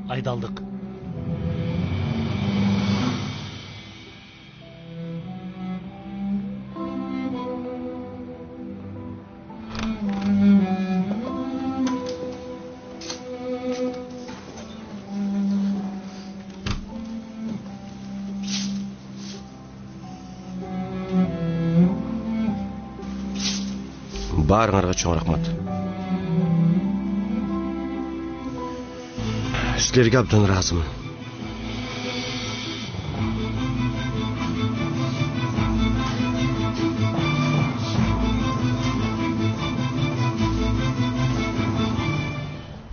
айдалдык. Баарыңарга чоң рахмат. Силерге абдан ыраазымын.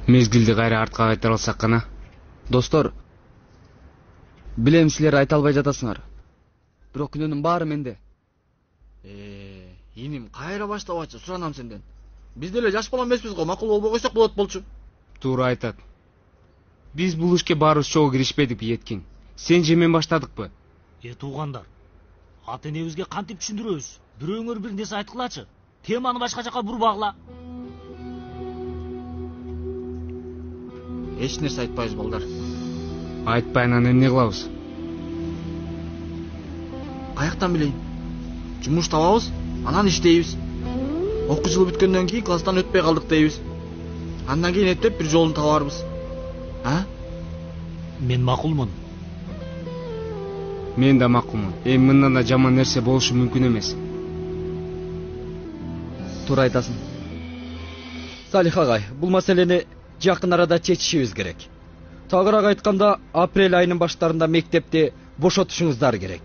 Мезгилди кайра артка кайтара алсак гана. Достор, билем силер айта албай жатасыңар. Бирок күнөөнүн баары менде. Иним кайра баштабачы, суранам сенден. Биз деле жаш бала эмеспиз го, макул болбой койсок болот болчу. Туура айтат. Биз бул ишке баарыбыз чогуу киришпедик Еткин. Сен же мен баштадыкпы? Туугандар, ата энебизге кантип түшүндүрөбүз? Бирөөңөр бир нерсе айткылачы. Теманы башка жака бурбагыла. Эч нерсе айтпайбыз балдар. Айтпай анан эмне кылабыз? Каяктан билейин? Жумуш табабыз, анан иштейбиз. Окуу жылы бүткөндөн кийин класстан өтпөй калдык дейбиз. Андан кийин эптеп бир жолун табарбыз. Мен макулмун. Мен да макулмун. Мындан да жаман нерсе болушу мүмкүн эмес. Туура айтасың. Салих агай, бул маселени жакын арада чечишибиз керек. Тагыраак айтканда, апрель айынын баштарында мектепти бошотушуңуздар керек.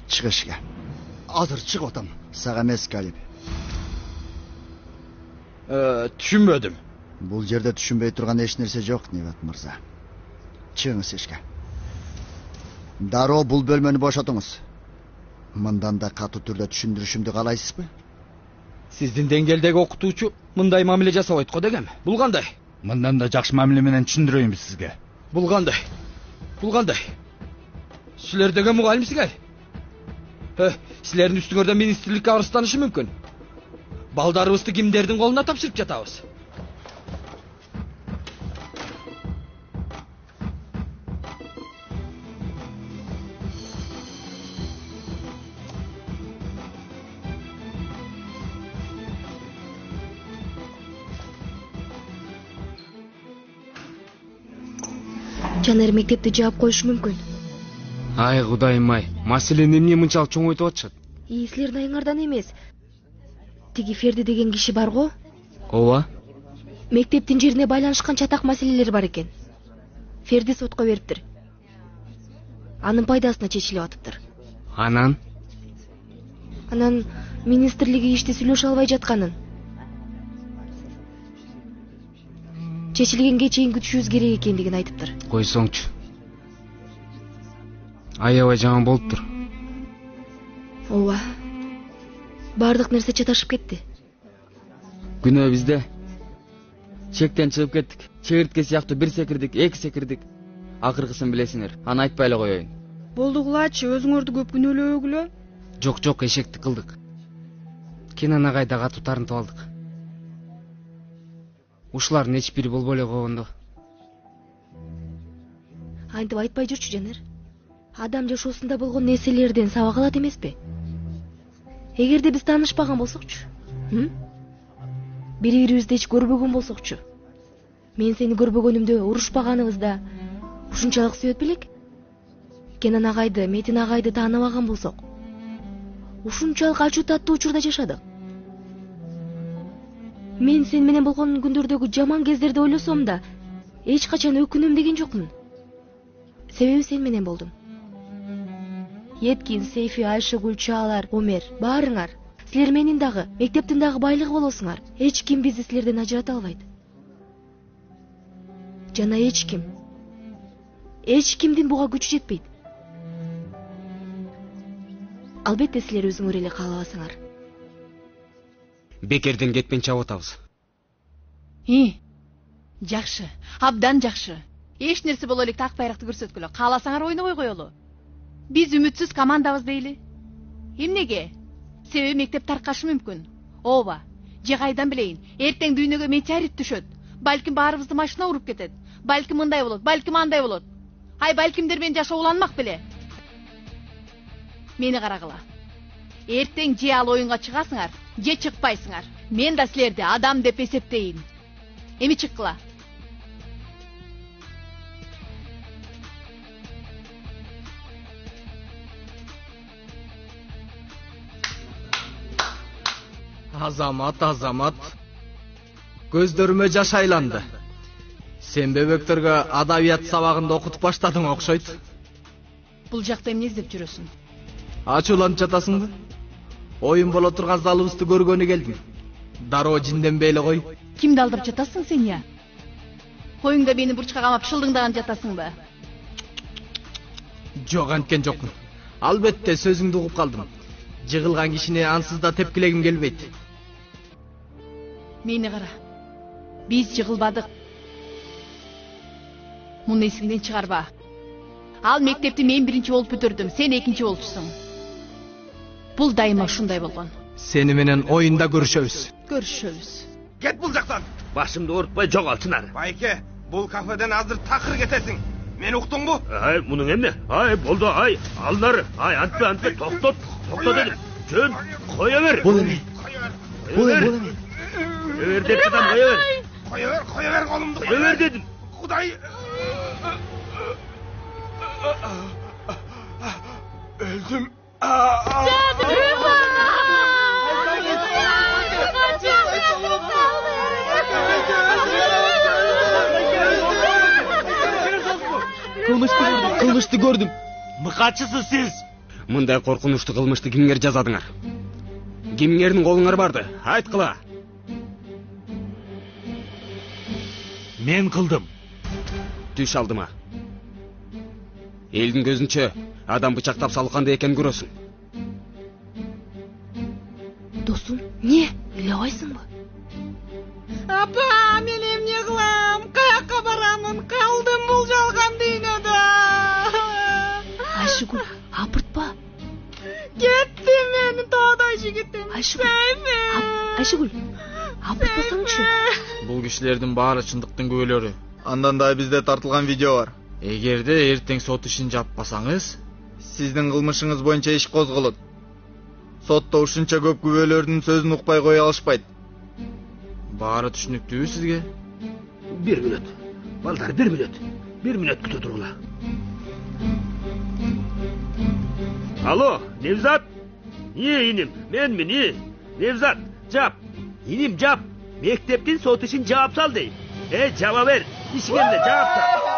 Чык ишке. Азыр чык атам. Сага эмес, Калип. Түшүнбөдүм. Бул жерде түшүнбөй турган эч нерсе жок, Небат мырза. Чыгыңыз ишке. Дароо бул бөлмөнү бошотуңуз. Мындан да катуу түрдө түшүндүрүшүмдү каалайсызбы? Сиздин деңгээлдеги окутуучу мындай мамиле жасабайт го дегем. Бул кандай? Мындан да жакшы мамиле менен түшүндүрөйүнбү сизге. Бул кандай? Бул кандай? Силер деген мугалимсиңер. Силердин үстүңөрдө министрликке арызданышы мүмкүн. Балдарыбызды кимдердин колуна тапшырып жатабыз? Жанар мектепти жаап коюшу мүмкүн. Ай кудайым ай, маселени эмне мынчалык чоңойтуп атышат? Силердин айыңардан эмес. Тиги Ферди деген киши бар го? Ооба. Мектептин жерине байланышкан чатак маселелер бар экен. Ферди сотко бериптир. Анын пайдасына чечилип атыптыр. Анан министрлиги ишти сүйлөшө албай жатканын. Чечилгенге чейин күтүшүбүз керек экендигин айтыптыр. Койсоңчу. Аябай жаман болуптур. Ооба. Бардык нерсе чаташып кетти. Күнөө бизде. Чектен чыгып кеттик. Чегиртке сыяктуу бир секирдик, эки секирдик. Акыркысын билесиңер. Аны айтпай эле коеюн. Болдугулачы, өзүңөрдү көп күнөөлөбөгүлө. Жок, эшекти кылдык. Кенан агай да катуу тарынтып алдык. Ушулардын эч бири болбой эле койгондо. Антип айтпай жүрчү, Жанар. Адам жашоосунда болгон нерселерден сабак алат эмеспи? Эгерде биз таанышпаган болсокчу, бири-бирибизди эч көрбөгөн болсокчу, мен сени көрбөгөнүмдө урушпаганыбызда ушунчалык себеп белек? Кенан агайды, Метин агайды тааныбаган болсок, ушунчалык ачуу таттуу учурда жашадык. Мен сен менен болгон күндөрдөгү жаман кездерди ойлосом да, эч качан өкүнөм деген жокмун. Себеби сен менен болдум. Еткин, Сейфи, Айша, Гүлчаалар, Омер, баарыңар. Силер менин дагы, мектептин дагы байлыгы болосуңар. Эч ким бизди силерден ажырата албайт. Жана эч ким. Эч кимдин буга күчү жетпейт. Албетте силер өзүңөр эле каалабасаңар. Бекерден кетпен чабып атабыз. Жакшы, абдан жакшы. Эч нерсе боло элек так байракты көрсөткүлө. Кааласаңар ойнобой коелу. Биз үмүтсүз командабыз дейли. Эмнеге? Себеби мектеп таркашы мүмкүн. Ооба. Же кайдан билейин, эртең дүйнөгө метеорит түшөт. Балким баарыбызды машина уруп кетет. Балким мындай болот, балким андай болот. Ай, балкимдер менен жашоо уланмак беле. Мени карагыла. Эртең же ал оюнга чыгасыңар, же чыкпайсыңар. Мен да силерди адам деп эсептейин. Эми чыккыла. Азамат. Көздөрүмө жаш айланды. Сен бөбөктөргө адабият сабагында окутуп баштадың окшойт. Бул жакта эмне издеп жүрөсүң? Ачууланып жатасыңбы? Оюн боло турган залыбызды көргөнү келдим. Дароо жинденбей эле кой. Кимди алдап жатасың сен я? Коюңда мени бурчка камап шылдыңдаган жатасыңбы? Жок, анткен жокмун. Албетте сөзүңдү угуп калдым. Жыгылган кишини ансыз да тепкилегим келбейт. Мени кара. Биз жыгылбадык. Муну эсиңден чыгарба. Ал мектепти мен биринчи болуп бүтүрдүм, сен экинчи болчусуң. Бул дайыма ушундай болгон. Сени менен оюнда көрүшөбүз. Кет бул жактан. Башымды оорутпай жогал Чынар. Байке, бул кафеден азыр такыр кетесиң. Мени уктуңбу? Ай, мунун эмне? Ай, болду, ай, алнары. Ай, антпе, токто дедим. Жөн, кое бер. Бул эме. Кое бер деп жатам, Кое бер колумду. Кое бер дедим. Кудай. Öldüm. Кылмышты көрдүм. Мыкачысыз сиз. Мындай коркунучтуу кылмышты кимгер жазадыңар? Кимгердин колуңар барды? Айткыла. Мен кылдым. Түш алдыма. Элдин көзүнчө адам бычактап салуу кандай экенин көрөсүң. Досум, не? Ыйлабайсыңбы? Апа, мен эмне кылам? Каяка барамын? Калдым бул жалган дүйнөдө. Айшыгүл, апыртпа. Кетти мени тоодай жигитим. Айшыгүл, апыртпасаңчы. Бул кишилердин баары чындыктын күбөлөрү. Андан да бизде тартылган видео бар. Эгерде эртең сот ишин жаппасаңыз, сиздин кылмышыңыз боюнча иш козголот. Сотто ушунча көп күбөлөрдүн сөзүн укпай кое алышпайт. Баары түшүнүктүүбү сизге? 1 мүнөт. Балдар, 1 мүнөт. 1 мүнөт күтө тургула. Алло, Невзат? Иним, менмин, Невзат, жап. Иним, жап. Мектептин сот ишин жаап сал дейм. Жаба бер. Ишиңемде жаап сал.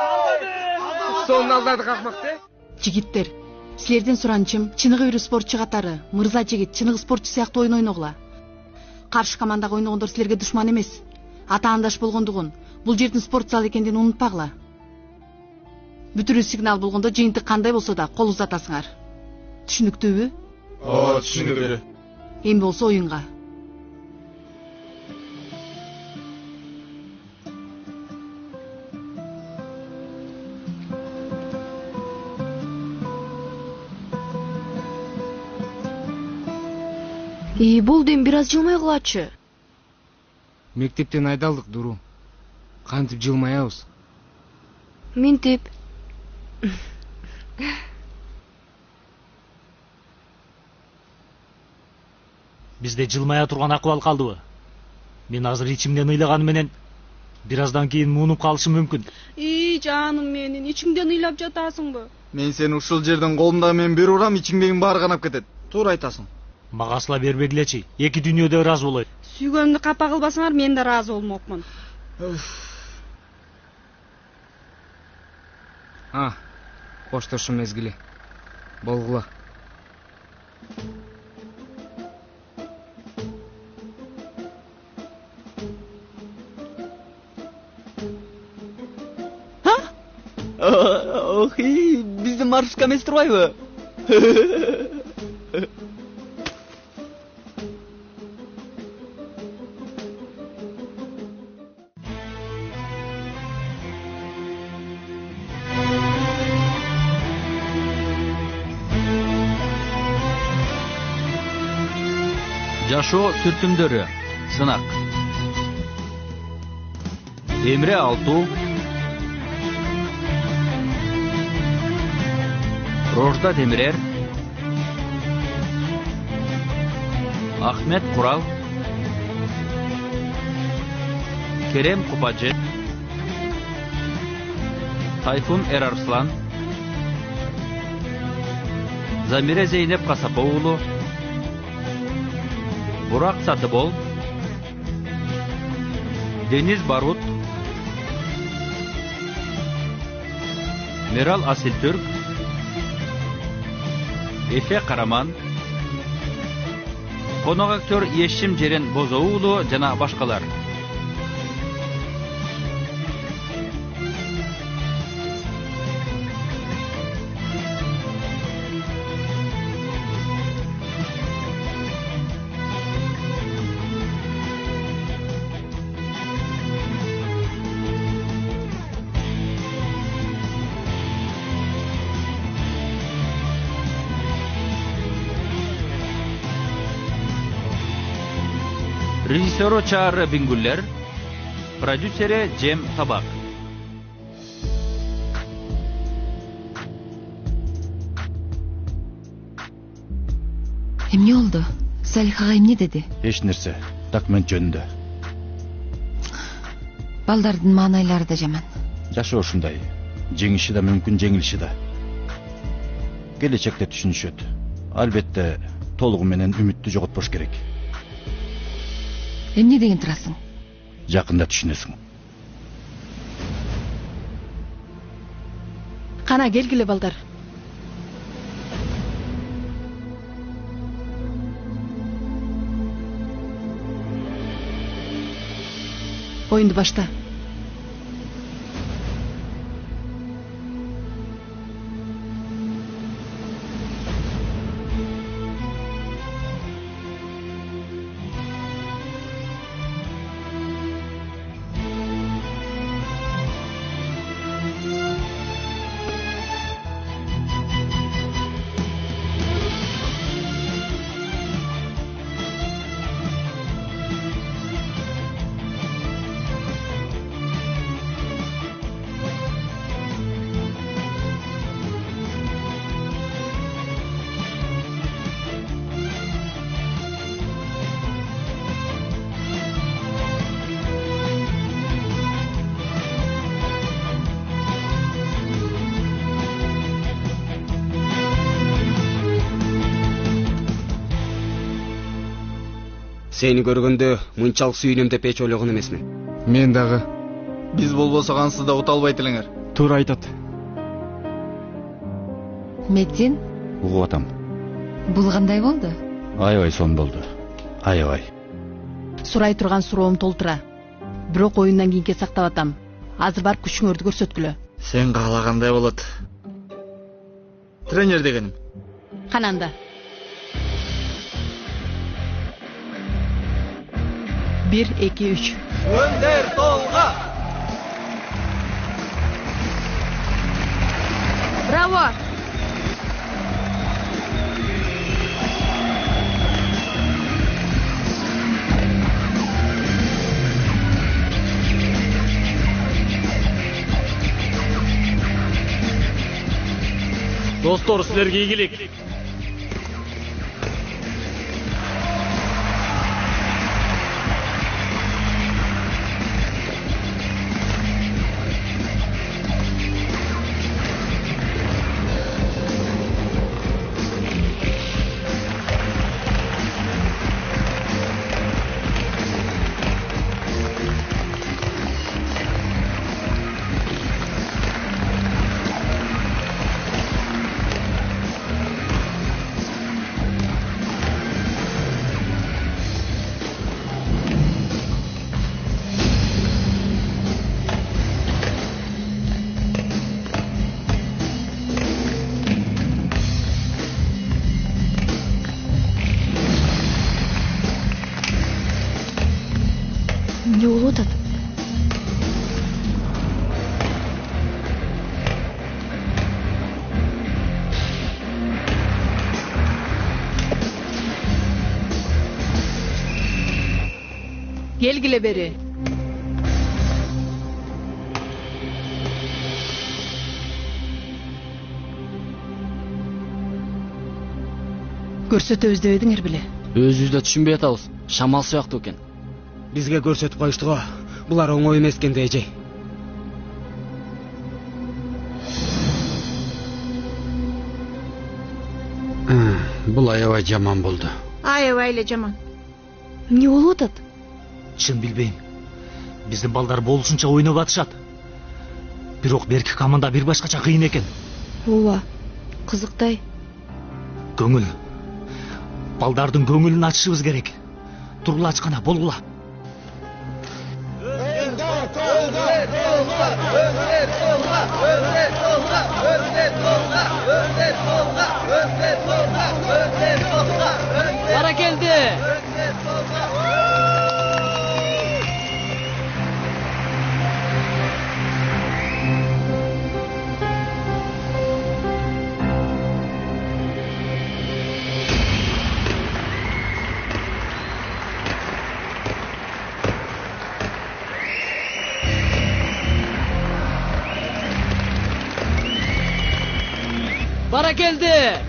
Сонун алдарды какмакты? Жигиттер, силерден суранчым, чыныгы бир спортчу катары, мырза жигит, чыныгы спортчу сыяктуу ойун ойногула. Каршы командага ойногондор силерге душман эмес. Ата-андаш болгондугун, бул жердин спорт залы экендигин унутпагыла. Бүтүрүү сигнал болгондо жыйынтык кандай болсо да кол узатасыңар. Түшүнүктүүбү? Ооба, түшүнүктүү. Эми болсо оюнга. Болду, эми бир аз жылмай кылачы. Мектептен айдалдык, Дуру. Кантип жылмаябыз? Ментип. Бизде жылмая турган акыбал калдыбы? Мен азыр ичимден ыйлаганы менен бир аздан кийин муунуп калышым мүмкүн. Жаным менин, ичиңден ыйлап жатасыңбы? Мен сени ушул жерден колумда мен бир урам, ичиңдегиң баары канап кетет. Туура айтасың. Мага сыла бербегилечи. Эки дүйнөдө ыраазы болоют. Сүйгөнүмдү капа кылбасаңар, мен да ыраазы болмокмун. Коштошуу мезгили. Болгула. Биздин маршрутка эмес турбайбы? Жашоо сүртүмдөрү. Сынак. Emre Altu, Rojda Demirer, Ahmet Kural, Kerem Kupacı, Tayfun Erarslan, Zamire Zeynep Kasapoğlu, Burak Satıbol, Deniz Barut, Meral Asiltürk, Efe Karaman, konak aktör Yeşim Ceren Bozoğlu jana başkalar. Rejissörü Çağrı Bingüller, prodüseri Cem Tabak. Эмне oldu? Салихага эмне dedi? Эч нерсе. Документ жөнүндө. Балдардын маанайлары да жаман. Жашоо ушундай. Жеңиши да мүмкүн, жеңилиши да. Келечекте түшүнүшөт. Албетте толугу менен үмүттү жоготпош керек. Эмне деген турасың? Жакында түшүнөсүң. Кана келгиле балдар. Oyundu başta. Seni көргөндө мынчалык сүйүнөм деп эч ойлогон эмесмин. Мен дагы. Биз болбосо ансыз да уталбайт элеңер. Туура айтат. Метин, Угуп атам. бул кандай болду? Аябай сон болду. Аябай. Сурай турган суроом толтура. Бирок оюндан кийинке сактап атам. Азыр бар күчүңөрдү көрсөткүлө. Сен каалагандай болот. Тренер дегеним. Кананда. 1, 2, 3. Önder Tolga. Bravo. Dostlar, sizlerge ийгилик. Не болуп атат? Келгиле бери. Көрсөтөбүз деп эдиңер беле. Өзүбүз да түшүнбөй атабыз. Шамал сыяктуу экен. Бизге көрсөтүп коюшту го. Булар оңой эмес экен эже. Бул аябай жаман болду. Аябай эле жаман. Эмне болуп атат? Чын билбейм. Биздин балдар болушунча ойноп атышат. Бирок берки команда бир башкача кыйын экен. Ооба, кызыктай. Көңүл. Балдардын көңүлүн ачышыбыз керек. Тургула ачкана, болгула. Бара келди. Bana geldi.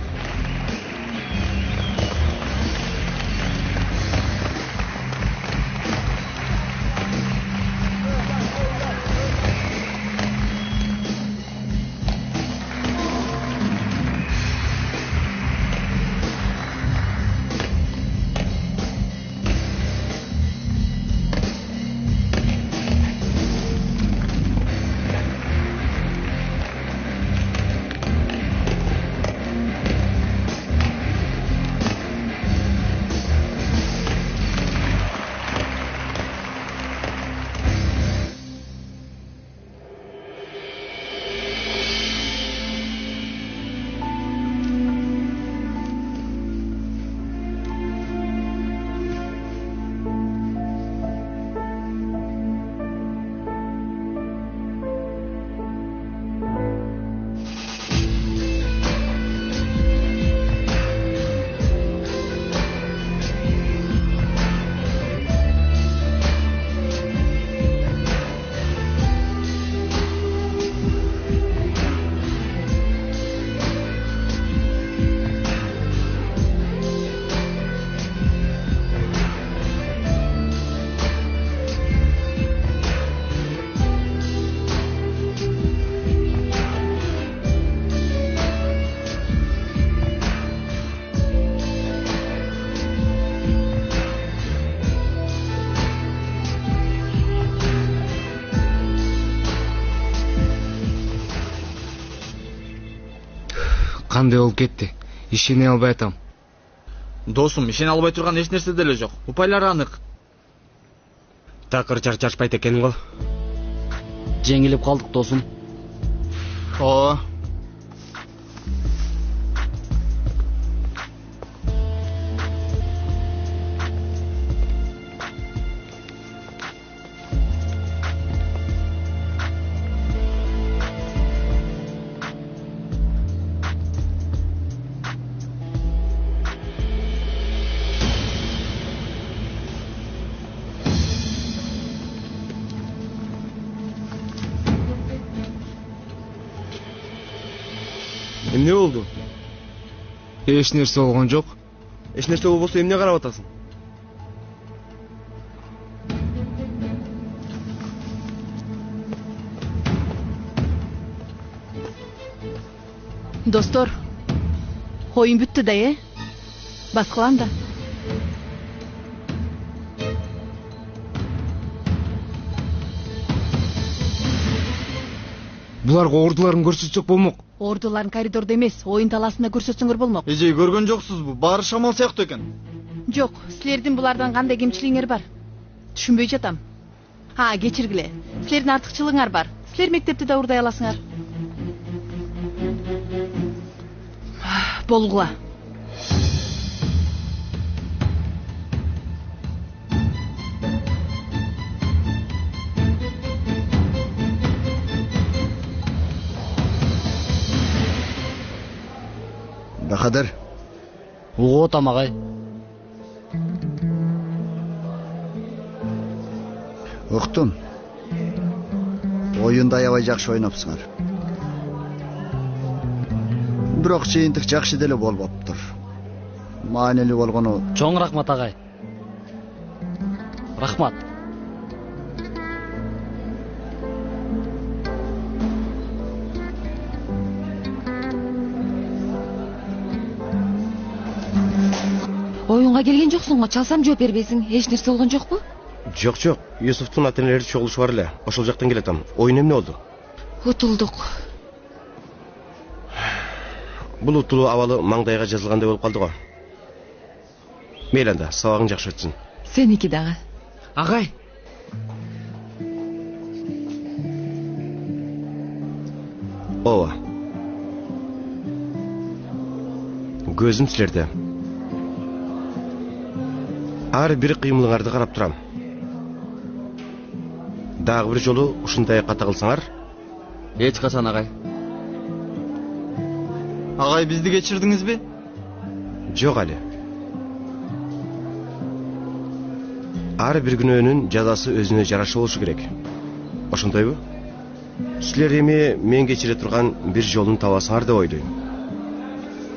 Кандай болуп кетти? Ишене албай атам. Досум, ишене албай турган эч нерсе деле жок. Упайлар анык. Такыр чарчашпайт экен го. Жеңилип калдык досум. Ооба. Эмне болду? Эч нерсе болгон жок. Эч нерсе болбосо эмне карап атасың? Достор, оюн бүттү да, Баскылан да. Буларга ордуларын көрсөтсөк болмок. Ордуларын коридордо эмес, оюн талаасында көрсөтсөңөр болмок. Эже, көргөн жоксузбу? Баары Шамал сыяктуу экен. Жок, силердин булардан кандай кемчилигиңер бар? Түшүнбөй жатам. Кечиргиле. Силердин артыкчылыгыңар бар. Силер мектепти да урдай аласыңар. Болгула. Бахадыр. Угу, тамагай. Уктум. Оюнда аябай жакшы ойнопсуңар. Бирок жыйынтык жакшы деле болбоптур. Маанилүү болгону. Чоң рахмат агай. Рахмат. Оюнга келген жоксуң го, чалсам жооп бербейсиң. Эч нерсе болгон жокпу? Жок, Юсуфтун ата-энелери чогулушу бар эле. Ошол жактан келатам. Оюн эмне болду? Утулдук. Бул утулуу абалы маңдайга жазылгандай болуп калды го. Мейли анда, сабагың жакшы өтсүн. Сеники дагы. Агай. Ооба. Көзүм силерде. Ар бир кыймылыңарды карап турам. Дагы бир жолу ушундай ката кылсаңар? Эч качан агай. Агай, бизди кечирдиңизби? Жок али. Ар бир күнөөнүн жазасы өзүнө жараша болушу керек. Ошондойбу? Силер эми мен кечире турган бир жолун табасыңар деп ойлойм.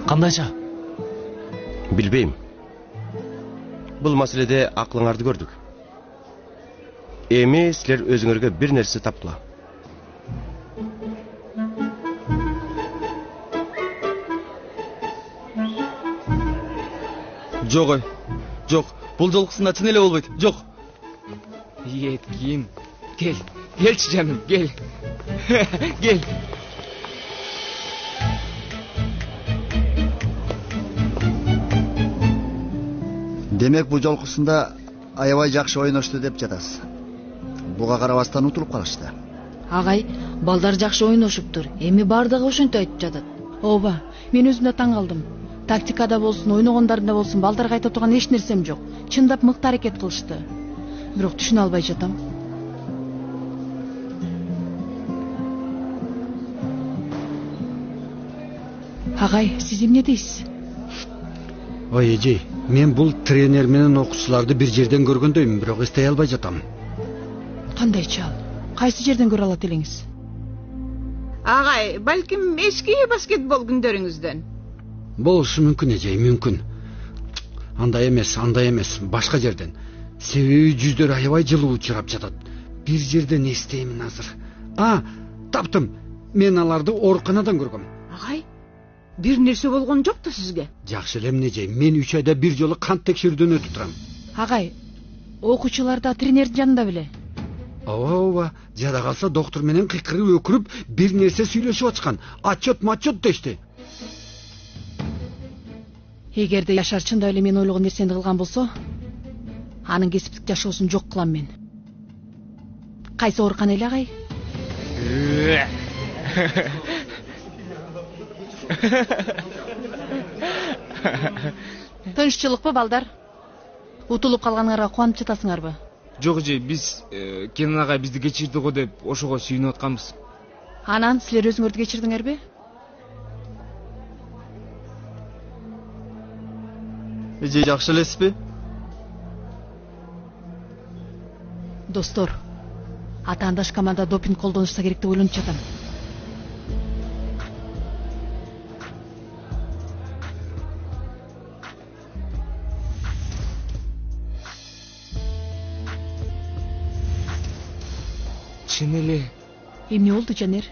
Кандайча? Билбейм. Бул маселеде аклыңарды көрдүк. Эми силер өзүңөргө бир нерсе тапкыла. Жок ой. Жок. Бул жолкусунда чын эле болбойт. Жок. Еткин. Кел. Келчи жаным, кел. Кел. Демек бул жолкусунда аябай жакшы ойношту деп жатасыз. Буга карабастан утулуп калышты. Агай, балдар жакшы ойношуптур. Эми бардыгы ошентип айтып жатат. Ооба, мен өзүм да таң калдым. Тактикада болсун, ойногондарында болсун, балдарга айта турган эч нерсем жок. Чындап мыкты аракет кылышты. Бирок түшүнө албай жатам. Агай, сиз эмне дейсиз? Ой эжей, мен бул тренер менен окуучуларды бир жерден көргөндөймүн, бирок эстей албай жатам. Кандайча ал? Кайсы жерден көрө алат элеңиз? Агай, балким эски баскетбол күндөрүңүздөн. Болушу мүмкүн эжей, мүмкүн. Андай эмес, башка жерден. Себеби жүздөр аябай жылуу учурап жатат. Бир жерден эстеймин азыр. Таптым. Мен аларды ооруканадан көргөм. Агай, бир нерсе болгон жок да сизге? Жакшы эле эмне эжей, мен 3 айда бир жолу кан текшерүүдөн өтүп турам. Агай, окуучулар да тренердин жанында беле? Ооба, жада калса доктор менен кыйкырып өкүрүп бир нерсе сүйлөшүп ачкан. Отчет дешти. Эгерде Яшар чындап эле мен ойлогон нерсени кылган болсо, анын кесиптик жашоосун жок кылам мен. Кайсы оорукана эле, агай? Тынччылыкпы, балдар? Утулуп калганыңарга кубанып жатасыңарбы? Жок эже, биз Кенен агай бизди кечирди го деп ошого сүйүнүп атканбыз. Анан силер өзүңөрдү кечирдиңерби? Эже, жакшы элесизби? Достор, атаандаш команда допинг колдонушса керек деп ойлонуп жатам. Чын эле. Эмне болду, Жанер?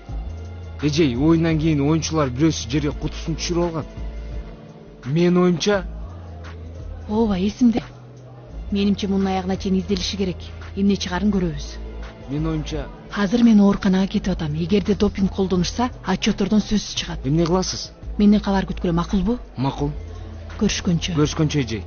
Эжей, оюндан кийин оюнчулар бирөөсү жерге кутусун түшүрүп алган. Мен оюмча. Ооба, эсимде. Менимче мунун аягына чейин изделиши керек. Эмне чыгарын көрөбүз. Мен оюмча. Азыр мен ооруканага кетип атам. Эгерде допинг колдонушса, отчеттордон сөзсүз чыгат. Эмне кыласыз? Менден кабар күткүлө, макулбу? Макул. Көрүшкөнчө эжей.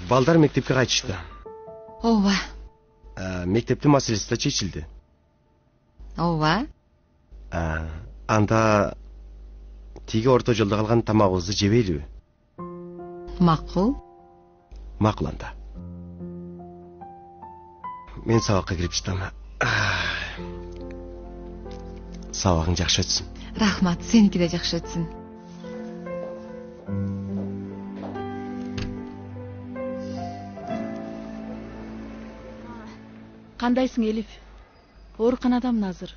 Балдар мектепке кайтышты. Ооба. Мектептин маселеси да чечилди. Ооба. Анда тиги орто жолдо калган тамагыбызды жебейлиби? Макул. Макул анда. Мен сабакка кирип чытам. Сабагың жакшы өтсүн. Рахмат, сеники да жакшы өтсүн. Кандайсың, Элиф? Ооруканадамын азыр.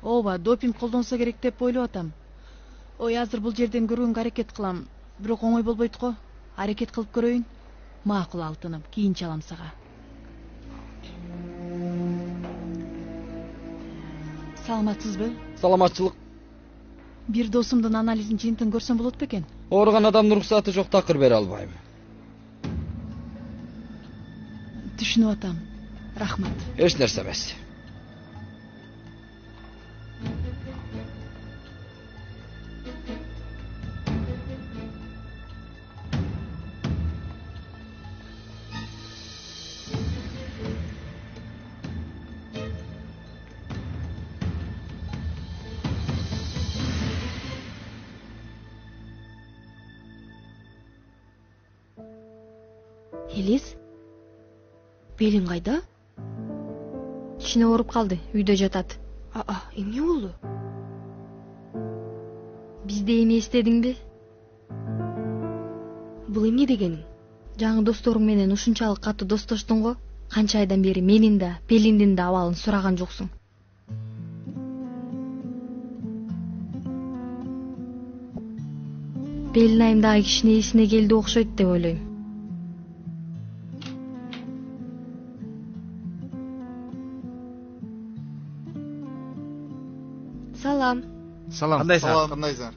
Ооба, допинг колдонсо керек деп ойлоп атам. Ой, азыр бул жерден көргөнгө аракет кылам. Бирок оңой болбойт го. Аракет кылып көрөйүн. Макул алтыным, кийинче алам сага. Саламатсызбы? Саламатчылык. Бир досумдун анализин жыйынтын көрсөм болот бекен? Ооруган адамдын уруксаты жок, такыр бере албайм. Түшүнүп атам. Рахмат. Эч нерсе эмес. Элис, белиң кайда? Кичине ооруп калды, үйдө жатат. Эмне болду? Бизде эми эстедиңби? Бул эмне дегениң? Жаңы досторуң менен ушунчалык катуу достоштуң го. Канча айдан бери менин да, Пелиндин да абалын сураган жоксуң. Пелин айымдагы кишине эсине келди окшойт деп ойлойм. Салам. Салам. Кандайсың?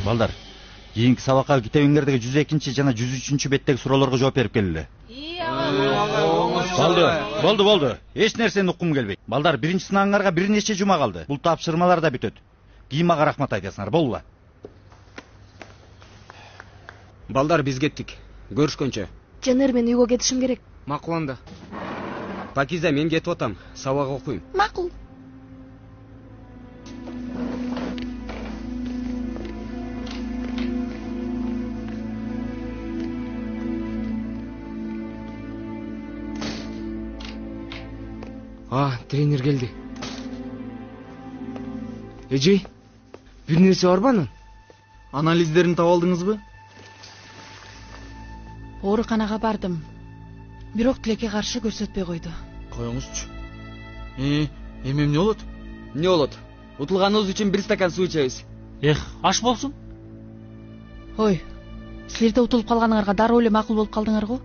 Балдар, кийинки сабакка китебиңердеги 102 жана 103 беттеги суроолорго жооп берип келгиле. Болду. Эч нерсени уккум келбейт. Балдар, биринчи сынагыңарга бир нече жума калды. Бул тапшырмалар да бүтөт. Кийин мага рахмат айтасыңар, болбу? Балдар, биз кеттик. Көрүшкөнчө. Жанер, мен үйгө кетишим керек. Макул анда. Пакиза, мен кетип атам. Сабак окуйм. Макул. Тренер келди. Эжей, бир нерсе барбы анын? Анализдерин таап алдыңызбы? Ооруканага бардым. Бирок тилекке каршы көрсөтпөй койду. Коюңузчу. Эми эмне болот? Эмне болот? Утулганыбыз үчүн бир стакан суу ичебиз. Аш болсун. Ой, силер да утулуп калганыңарга дароо эле макул болуп калдыңар го?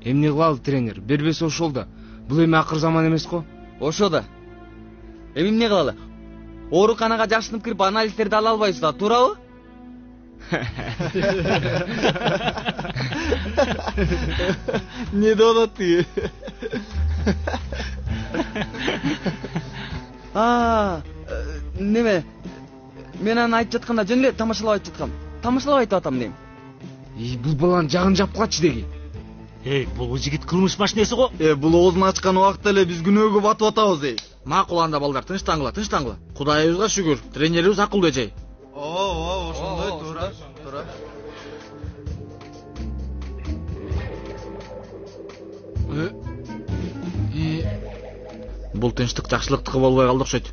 Эмне кылалы, тренер? Бербеси ошол да. Бул эми акыр заман эмес го? Ошо да. Эми эмне кылалы? Ооруканага жашынып кирип анализдерди ала албайбыз да, туурабы? Не болот тиги? Неме? Мен аны айтып жатканда жөн эле тамашалап айтып жаткам. Тамашалап айтып атам дейм. Бул баланын жагын жапкачы деги. Бул жигит кылмыш машинеси го. Бул оозун ачкан убакта эле биз күнөөгө батып атабыз. Макул анда балдар, тынчтаңгыла. Кудайыбызга шүгүр, тренерибиз акылдуу эжей. Ооба, ошондой туура. Бул тынчтык жакшылыктыкы болбой калды окшойт.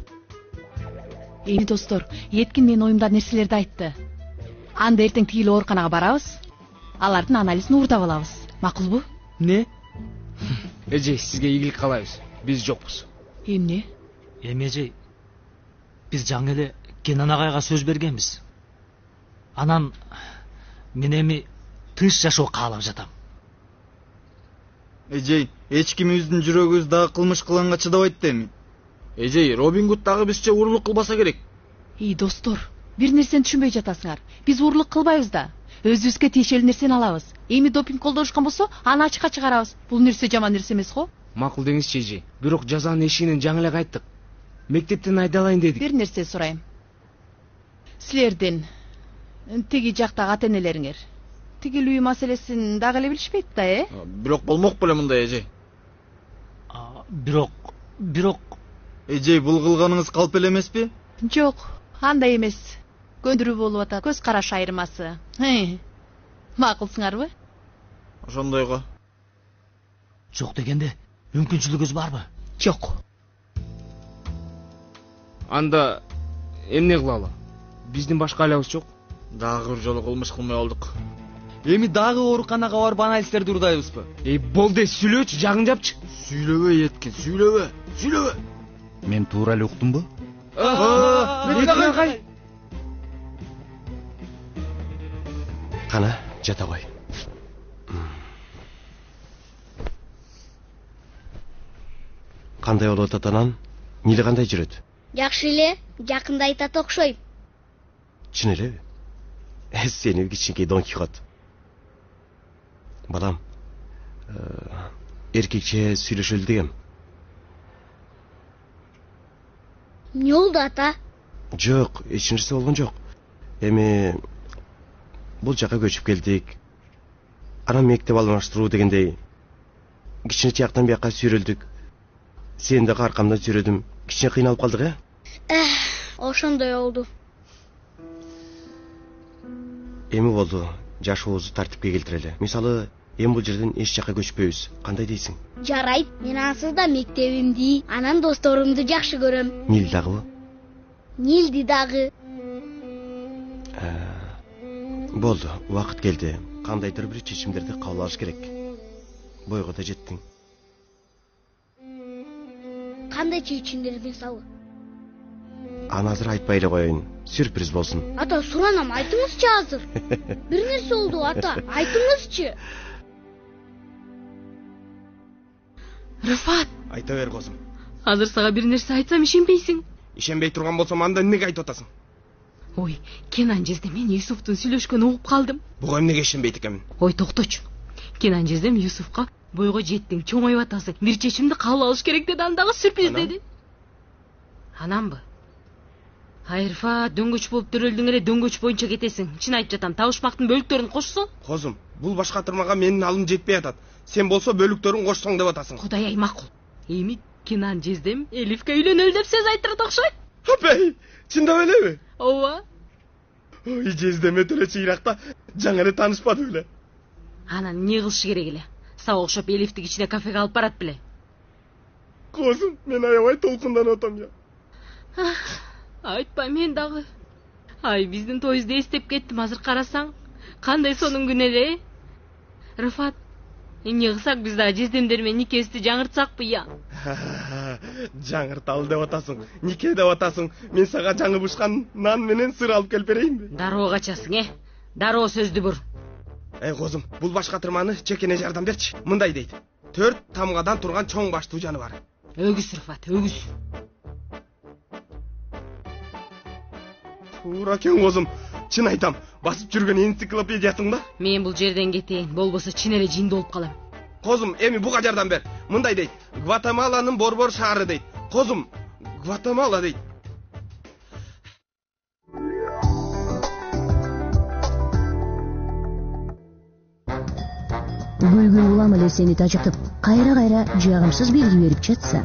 Достор, Эткин менин оюмда нерселерди айтты. Анда эртең тигил ооруканага барабыз. Алардын анализин уурдап алабыз. Макулбу? Не? Эжей, сизге ийгилик каалайбыз. Биз жокпуз. Эмне? Эжей, биз жаңы эле Кенан агайга сөз бергенбиз. Анан мен эми тынч жашоо каалап жатам. Эжей, эч кимибиздин жүрөгүбүз дагы кылмыш кылганга чыдабайт эми. Эжей, Робин Гуд дагы бизче уурулук кылбаса керек. Достор, бир нерсени түшүнбөй жатасыңар. Биз уурулук кылбайбыз да. Өзүбүзгө тиешелүү нерсени алабыз. Эми допинг колдонушкан болсо, аны ачыкка чыгарабыз. Бул нерсе жаман нерсе эмес го? Макул деңизчи эжей. Бирок жазанын эшигинен жаңы эле кайттык. Мектептен айдалайын дедик. Бир нерсе сурайм. Силердин тиги жактагы ата-энелериңер тигил үй маселесин дагы эле билишпейт да, Бирок болмок беле мындай эжей. Бирок Эжей, бул кылганыңыз калп эле эмеспи? Жок, андай эмес. Көндүрүү болуп атат, көз караш айырмасы. Макулсуңарбы? Ошондойго. Жок дегенде, мүмкүнчүлүгүңүз барбы? Жок. Анда эмне кылалы? Биздин башка айлабыз жок. Дагы бир жолу кылмыш кылмай болдук. Эми дагы ооруканага барып анализдерди урдайбызбы? Болду, сүйлөөчү, жагын жапчы. Сүйлөбө, Эткин, сүйлөбө. Мен туура эле уктумбу? Кана, жата кой. Кандай болуп атат анан? Нили кандай жүрөт? Жакшы эле, жакында айтат окшойт. Чын элеби? Сени кичинекей Дон Кихот. Балам, эркекче сүйлөшөлү дегем. Эмне болду ата? Жок, эч нерсе болгон жок. Эми бул жака көчүп келдик. Анан мектеп алмаштыруу дегендей кичине тияктан бияка сүйрөлдүк. Сен дагы аркамдан сүйрөдүм. Кичине кыйналып калдык, Ошондой болду. Эми болду, жашообузду тартипке келтирели. Мисалы, эми бул жерден эч жака көчпөйбүз. Кандай дейсиң? Жарайт, мен ансыз да мектебимди, анан досторумду жакшы көрөм. Нил дагыбы? Нилди дагы. Болду, убакыт келди. Кандайдыр бир чечимдерди кабыл алыш керек. Бойго да жеттиң. Кандай чечимдер мисалы? Аны азыр айтпай эле коеюн. Сюрприз болсун. Ата, суранам, айтыңызчы азыр. Бир нерсе болду, ата, айтыңызчы. Рыфат. Айта бер козум. Азыр сага бир нерсе айтсам ишенбейсиң. Ишенбей турган болсом анда эмнеге айтып атасың? Ой, Кенан жезде мен Юсуфтун сүйлөшкөнүн угуп калдым. Буга эмнеге ишенбейт экенмин? Ой, токточу. Кенан жездем Юсуфка бойго жеттиң, чоңоюп атасың. Бир чечимди кабыл алыш керек деди, андагы сюрприз деди. Анамбы? Айырфа, дөңгөч болуп төрөлдүң эле, дөңгөч боюнча кетесиң. Чын айтып жатам, табышмактын бөлүктөрүн кошсоң. Козум, бул башка тырмага менин алым жетпей атат. Сен болсо бөлүктөрүн кошсоң деп атасың. Кудай ай, макул. Эми Кенан жездем Элифке үйлөнөлү деп сөз айтырат окшойт. Апай, чындап элеби? Ооба. Ой, жездем өтө чыйракта жаңы эле таанышпады беле. Анан эмне кылышы керек эле? Сага окшоп Элифти кичине кафеге алып барат беле. Козум, мен аябай толкунданып атам я. Айтпа, мен дагы. Ай, биздин тойубузду эстеп кеттим, азыр карасаң. Кандай сонун күн эле. Рыфат, эмне кылсак биз дагы жездемдер менен никебизди жаңыртсакпы я? Жаңырталы деп атасың, нике деп атасың. Мен сага жаңы бышкан нан менен сыр алып келип берейинби? Дароо качасың, Дароо сөздү бур. Козум, бул башка тырманы чекене жардам берчи. Мындай дейт. 4 тамгадан турган чоң баштуу жаныбар. Өгүз, Рыфат, өгүз. Туура экен козум. Чын айтам, басып жүргөн энциклопедиясың да? Мен бул жерден кетейин, болбосо чын эле жинди болуп калам. Козум, эми буга жардам бер. Мындай дейт. Гватемаланын борбор шаары дейт. Козум, Гватемала дейт. көйгөй улам эле сени тажатып кайра жагымсыз белги берип жатса,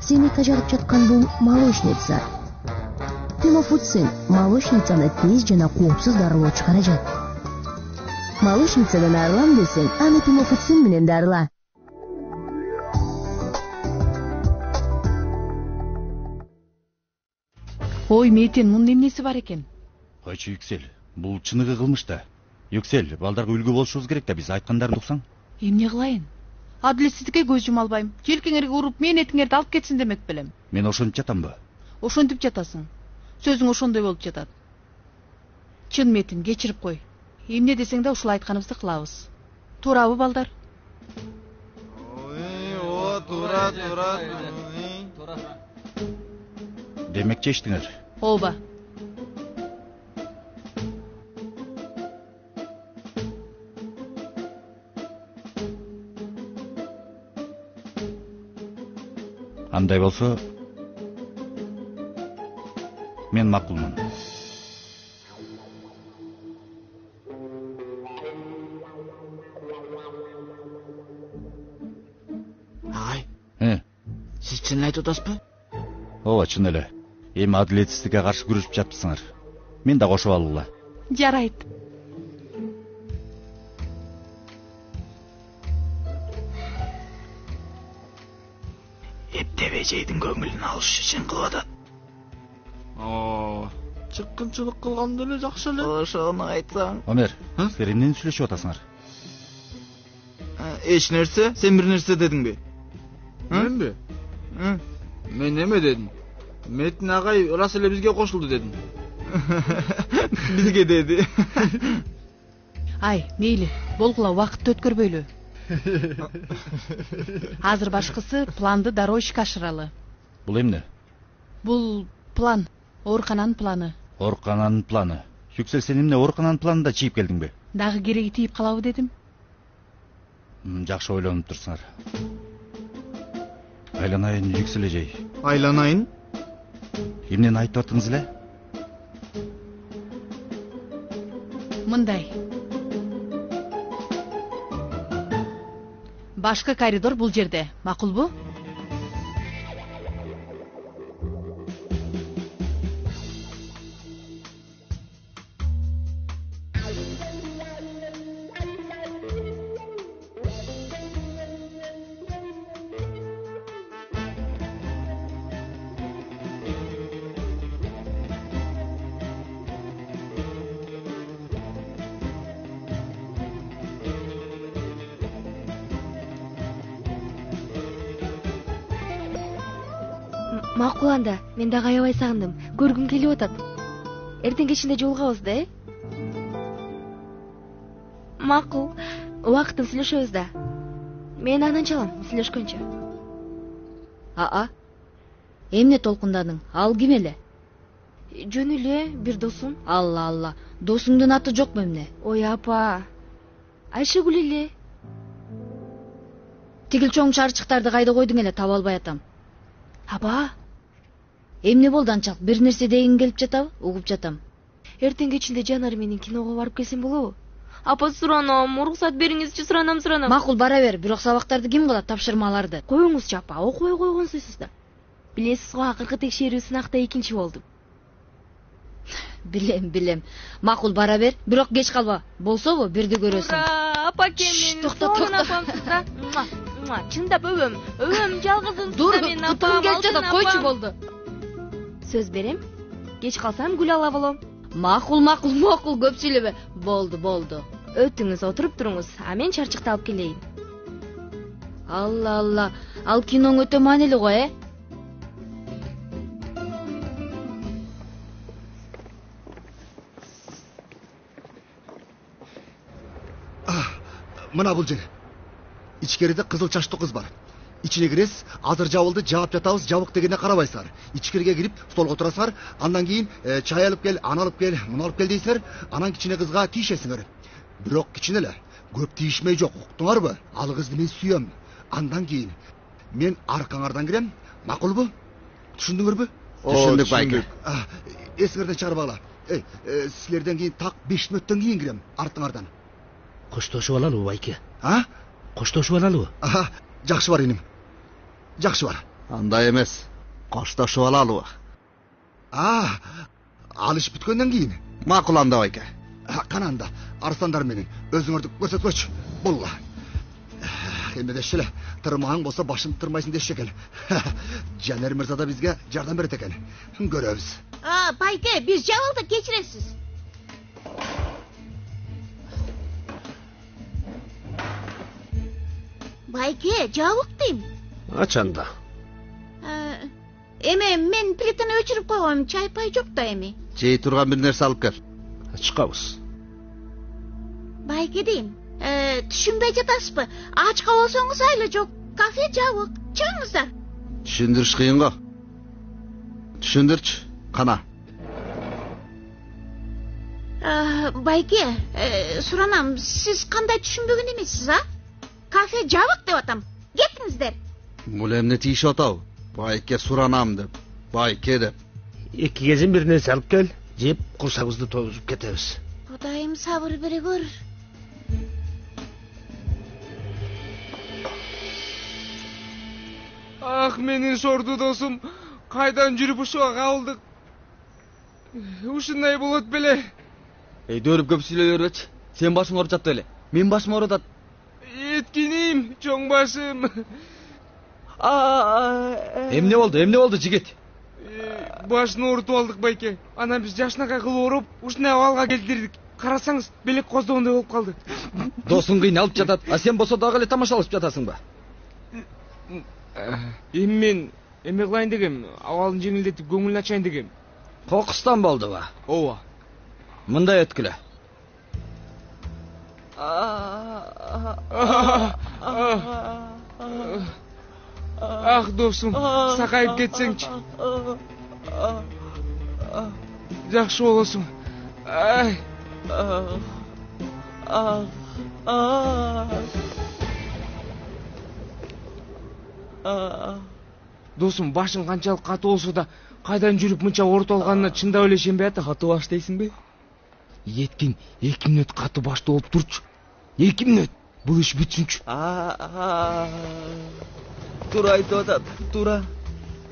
сени тажатып жаткан бул молочница. Пимофуцин молочницаны тез жана коопсуз дарылоо чыгарат. Молочницадан арылам десең, аны пимофуцин менен дарыла. Ой, Метин, мунун эмнеси бар экен? Койчу Yüksel, бул чыныгы кылмыш да. Yüksel, балдарга үлгү болушубуз керек да, биз айткандарын уксаң. Эмне кылайын? Адилетсиздикке көз жума албайм. Желкеңерге уруп, мен этиңерди алып кетсин демек белем. Мен ошентип жатамбы? Ошентип жатасың. Сөзүң ошондой болуп жатат. Чын Метин, кечирип кой. Эмне десең да ушул айтканыбызды кылабыз. Туурабы, балдар? Туура. Демек чечтиңер. Ооба. Андай болсо, мен макулмун. Агай. Сиз чын айтып атасызбы? Ооба, чын эле. Эми адилетсиздикке каршы күрөшүп жатыпсыңар. Мен да кошуп алгыла. Жарайт. Эптеп эжейдин көңүлүн алыш үчүн кылып атат. Чыккынчылык кылган деле жакшы эле. Ошону айтсаң. Омер, силер эмнени сүйлөшүп атасыңар? Эч нерсе, сен бир нерсе дедиңби? Менби? Мен эме дедим? Метин агай ырас эле бизге кошулду дедим. Бизге деди. Ай, мейли, болгула, убакытты өткөрбөйлү. Азыр башкысы планды дароо ишке ашыралы. Бул эмне? Бул план, оорукананын планы. Оорукананын планы. Yüksel, сен эмне оорукананын планында чийип келдиңби? Дагы кереги тийип калабы дедим. Жакшы ойлонуп турсуңар. Айланайын, Yüksel эжей. Айланайын? Эмнени айтып аттыңыз эле? Мындай. Башкы коридор бул жерде, макулбу? Макул анда, мен дагы аябай сагындым. Көргүм келип атат. Эртең кечинде жолугабыз да, Макул, убакытын сүйлөшөбүз да. Мен анан чалам, сүйлөшкөнчө. Эмне толкундадың? Ал ким эле? Жөн эле, бир досум. Алла, досуңдун аты жокпу эмне? Ой, апа. Айшыгүл эле. Тигил чоң чарчыктарды кайда койдуң эле, таба албай атам. Апа. Эмне болду анчалык? Бир нерсе дегиң келип жатабы? Угуп жатам. Эртең кечинде Жанар менен киного барып келсем болобу? Апа, суранам, уруксат бериңизчи, суранам. Макул, бара бер, бирок сабактарды ким кылат, тапшырмаларды? Коюңузчу, апа, окубай койгонсуз да. Билесиз го, акыркы текшерүү сынакта 2-нчи болдум. Билем. Макул, бара бер, бирок кеч калба. Болсобу, бирди көрөсүң. Ура, апа кемин. Токто. Апамсызда. Чындап өбөм, жалгызымсызда мен апам. Кутум келип жатат, койчу болду. Сөз берем, кеч калсам гүл ала болом. Макул, көп сүйлөбө. Болду. Өтүңүз, отуруп туруңуз, а мен чарчыкты алып келейин. Алла, ал киноң өтө маанилүү го, Мына бул жер. Ичкериде кызыл чачтуу кыз бар. Ичине киресиз, азыр жабылды, жаап жатабыз, жабык дегенде карабайсыздар. Ичкерге кирип, столго турасыздар, андан кийин чай алып кел, аны алып кел, муну алып кел дейсиздер, анан кичине кызга тийишесиңер. Бирок кичине эле, көп тийишмей жок, уктуңарбы? Ал кызды мен сүйөм. Андан кийин мен аркаңардан кирем, макулбу? Түшүндүңөрбү? Түшүндүк, байке. Эсиңерден чыгарбагыла. Силерден кийин так 5 мүнөттөн кийин кирем, артыңардан. Koştoşup alalım Bayke. Ha? Koştoşup alalım. Aha, жақсы бар инем. Жақсы бар. Андай эмес. Коштошуп алалы. Ал иш бүткөндөн кийин. Макул анда Байке. Кана анда, арстандар менен өзүңөрдү көрсөткөчү. Булла. Эми дешеле, тырмаң болсо башын тырмайсың дешчү экен. Жанер мырза да бизге жардам берет экен. Көрөбүз. Байке, биз жабылды, кечиресиз. Байке, жабык дейм. Ачанда. Эме мен плитаны өчүрүп койгом, чай пай жок да эми. Жей турган бир нерсе алып кел. Чыкабыз. Байке дейм. Түшүнбөй жатасызбы? Ачка болсоңуз айла жок. Кафе жабык. Чыгыңыздар. Түшүндүрүш кыйын го. Түшүндүрчү. Кана. Байке, суранам, сиз кандай түшүнбөгөн эмессиз, а? Кафе жабык деп атам. Кетиңиздер. Бул эмне тийишип атабы? Байке суранам деп. Байке деп. Эки кезин бир нерсе алып кел. Жеп курсагыбызды тогузуп кетебиз. Кудайым сабыр бере көр. Ах, менин сорду досум, кайдан жүрүп ушуга калдык. Ушундай болот беле. Дөөрүп көп сүйлөй бербечи. Сен башың ооруп жатты эле. Мен башым оорутат. Эткиним, чоң башым. Эмне болду жигит? Башын оорутуп алдык Байке. Анан биз жашынакай кылып ооруп, ушундай абалга келтирдик. Карасаңыз, белек коздогондой болуп калды. Досуң кыйналып жатат, а сен болсо дагы эле тамашалашып жатасыңбы? Эми мен эме кылайын дегем, абалын жеңилдетип көңүлүн ачайын дегем. Кокустан болдубу? Ооба. Мындай өткүлө. Ах, досум, сакайып кетсеңчи. Жакшы болосуң. Ай. Досум, башың канчалык катуу болсо да, кайдан жүрүп мынча оорутуп алганына чындап эле ишенбей атам. Катуу баш дейсиңби? Еткин 2 мүнөт катуу башты болуп турчу. 2 мүнөт. Бул иш бүтсүнчү. Туура айтып атат. Туура.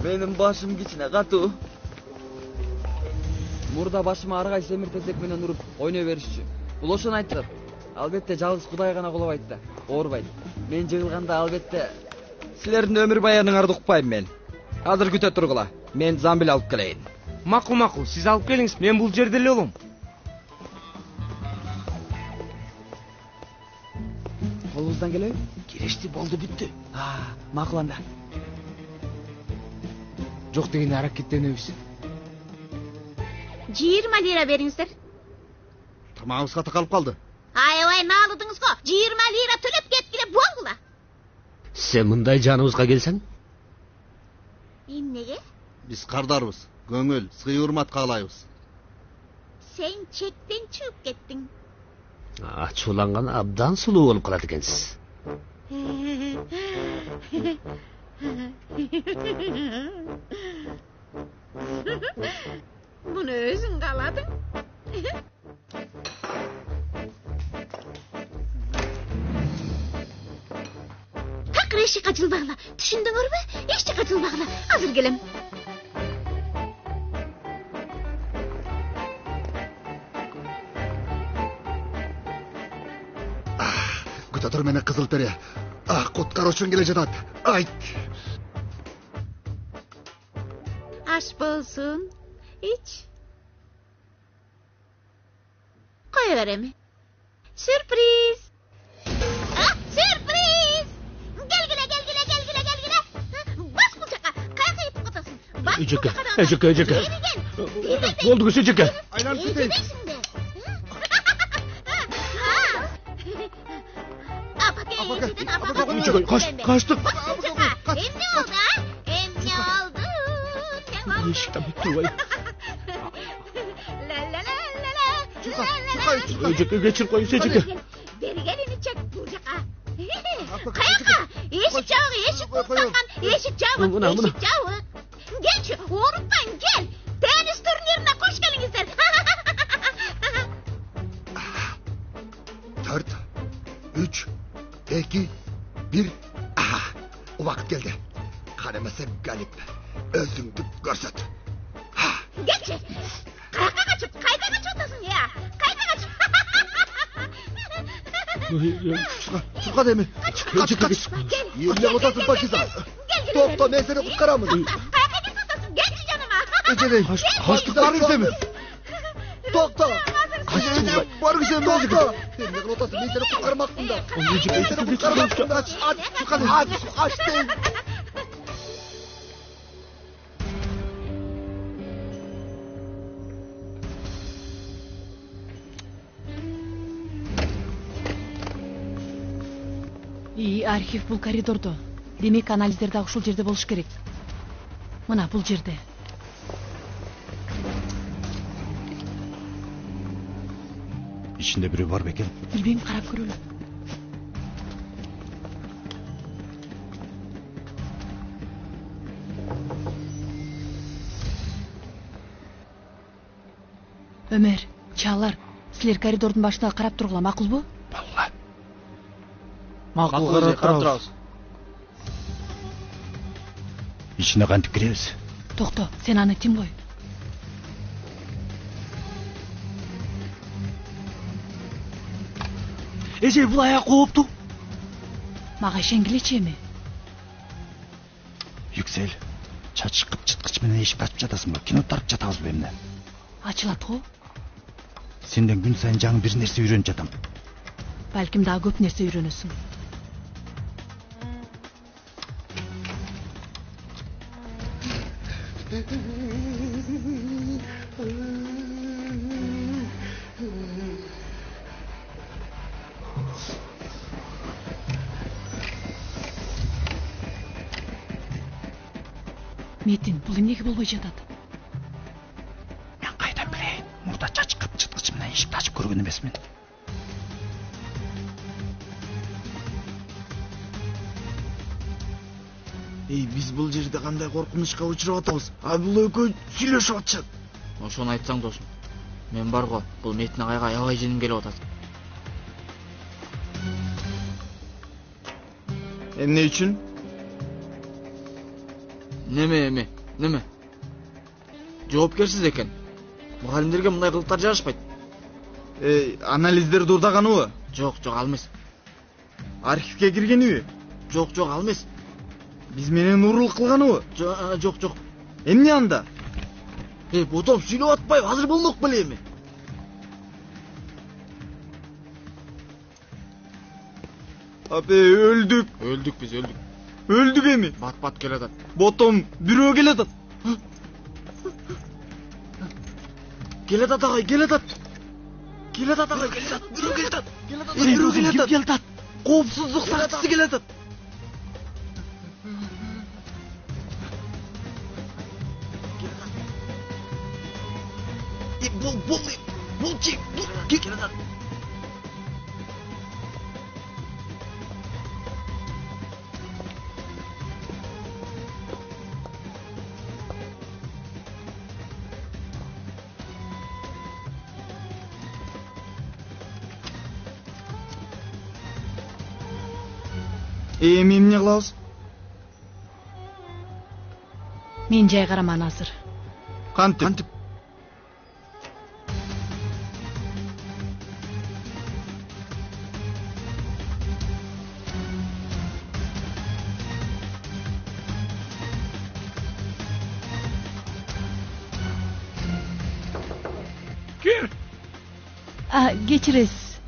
Менин башым кичине катуу. Мурда башыма ар кайсы эмир тесек менен уруп ойной беришчү. Бул ошону айтат. Албетте жалгыз Кудай гана кулабайт да, оорубайт. Мен жыгылганда албетте силердин өмүр баяныңарды укпайм мен. Азыр күтө тургула. Мен замбил алып келейин. Макул, сиз алып келиңиз. Мен бул жерде эле болом. Колубуздан келеби? Керешти, болду, бүттү. Макул анда. Жок дегенде аракеттенебиз. 20 лира бериңиздер. Тамагыбызга такалып калды. Аябай наалыдыңыз го. 20 лира төлөп кеткиле болгула. Сен мындай жаныбызга келсең? Эмнеге? Биз кардарбыз. Көңүл, сый урмат каалайбыз. Сен чектен чыгып кеттиң. Ачууланган абдан сулуу болуп калат экенсиз. Муну өзүң кааладың. Такыр эшикке жылбагыла. Түшүндүңөрбү? Эшикке жылбагыла. Азыр келем. Күтө тур мени кызыл тере. Куткаруучун келе жатат. Айт. Аш болсун. Ич. Кое берем. Сюрприз. Сюрприз. Келгиле. Бас бул жака. Каяка кетип катасың? Эжеке. Болду көсө эжеке. Айланып кетейин. Kaçtık. Emne oldu ha? Emne oldu. Eşikten bitti vay. La. Öceke geçir koyun seceke. Beri gelini çek bu jaka. Kayaka. Eşik kullangan. Eşik çabuk. Geç. Oruktan gel. Tenis turnirine hoş gelinizler. 4, 3, 2, 1. Aha, vakit geldi. Kalemese galip. Özündü görsöt. Geçin. Karakka kaçıp kayda kaçıyorsun ya. Kayda kaçıp. Çıka değil mi? Kaç. Yerine otasın başıza. Doktor ben seni kurtaramam. Kayakka gitsin geç canıma. Ece'nin haçlık var mı mi? Doktor. Ece'nin var mı sen doktor? Yerine otasın ben seni kurtarmaktım da. Ben seni kurtarmaktım da. Aç değil. Архив бул коридордо. Демек анализдер дагы ушул жерде болуш керек. Мына бул жерде. İçinde biri var beкен. Билбейм, карап көрөлү. Өмөр, Чалар, силер коридордун башына карап тургула, макулбу? Макул, карап турабыз. İçine kantip kirебиз. Токто, сен аны тим кой. Эже бул аяк коопту. Мага ишенгилечи эми. Yüksel. Çatışkıp çıtkıç менен эшикти ачып жатасың ба? Кино тарып жатабызбы эмне? Ачылат го. Сенден күн сайын жаңы бир нерсе үйрөнүп жатам. Балким дагы көп нерсе үйрөнөсүң. Метин, бул эмнеге болбой жатат? Мен кайдан билейин? Мурда чачкып чыткыч менен эшикти ачып көргөн эмесмин. Биз бул жерде кандай коркунучка учурап атабыз? Бул экөө сүйлөшүп атышат. Ошону айтсаң досум. Мен барго, бул Метин агайга аябай женим келип атат. Эмне үчүн? Неме? Жоопкерсиз экен. Мугалимдерге мындай кылыктар жарашпайт. Анализдер дурдаганыбы? Жок, ал эмес. Архивге киргениби? Жок, ал эмес. Биз менен уурулук кылганыбы? Жок. Эмне анда? Ботом сүйлөп атпайбы? Азыр болмок беле эми. Өлдүк. Биз. Өлдүк эми? Бат келе атат. Ботом бирөө келе атат. Келе атат агай. Бирөө келе атат. Коопсуздук сакчысы келе атат. Бул чек. Келе атат. Эми эмне кылабыз? Мен жай караман азыр. Кантип? Кир. Кечиресиз.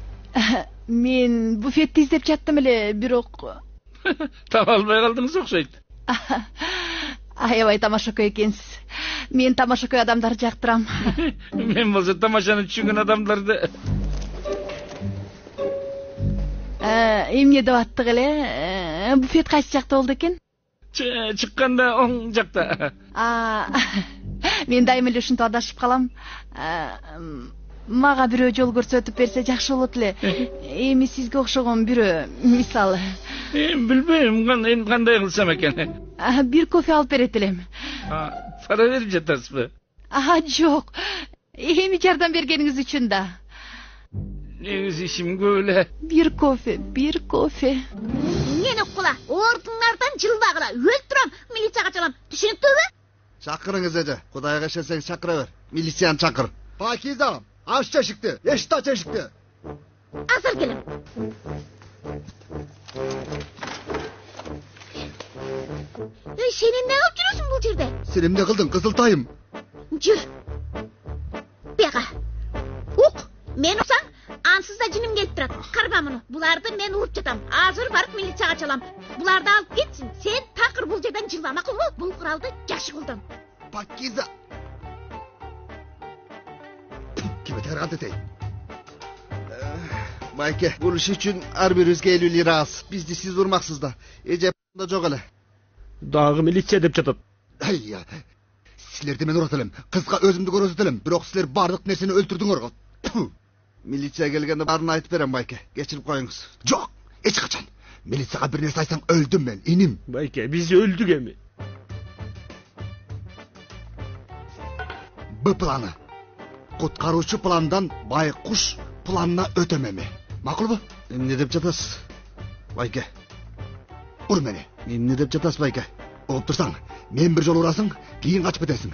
Мен буфетти издеп жаттым эле, бирок Таба албай калдыңыз окшойт. Аябай тамашакөй экенсиз. Мен тамашакөй адамдарды жактырам. Мен болсо тамашаны түшүнгөн адамдарды. Эмне деп аттык эле? Буфет кайсы жакта болду экен? Чыкканда оң жакта. Мен дайыма эле ушинтип адашып калам. Мага бирөө жол көрсөтүп берсе жакшы болот эле. Эми сизге окшогон бирөө, мисалы. Билбейм, кандай кылсам экен. Бир кофе алып берет элем. Пара берип жатасызбы? Жок. Эми жардам бергениңиз үчүн да. негизи ишим көп эле. Bir кофе. Мени уккула, ордуңардан жылбагыла, өлүп турам, милицияга чалам. Түшүнүктүүбү? Чакырыңыз эже. Кудайга ишенсең чакыра бер. Милицияны чакыр. Пакиза, аш эшикти. Эшикти ач эшикти. Азыр келем. Сен эмне кылып жүрөсүң бул жерде? Сен эмне кылдың, кызылтайым? Жүр. Бияга. Ук, мен уксаң, ансыз да жиним келип турат. Карба муну. Буларды мен уруп жатам. Азыр барып милицияга чалам. Буларды алып кетсин. Сен такыр бул жерден жылба, макулбу? Бул куралды жакшы колдон. Пакиза. Кime terant etey? Майке, бул иш үчүн ар бирибизге 50 лира аз. Бизди сиз урмаксыз да. Эже да жок эле. Дагы милиция деп жатат. Ай, силерди мен урат элем. Кызга өзүмдү көрсөтө элем. Бирок силер бардык нерсени өлтүрдүңөр го. Милиция келгенде баарын айтып берем, Майке. Кечирип коюңуз. Жок, эч качан. Милицияга бир нерсе айтсаң өлдүм мен, иним. Байке, биз өлдүк эми. Б планы. Куткаруучу пландан байкуш планына өтөм эми. Макулбу? Эмне деп жатасыз? Байке. Ур мени. Эмне деп жатасыз, Байке? Угуп турсаң, мен бир жолу урасың, кийин качып кетесиң.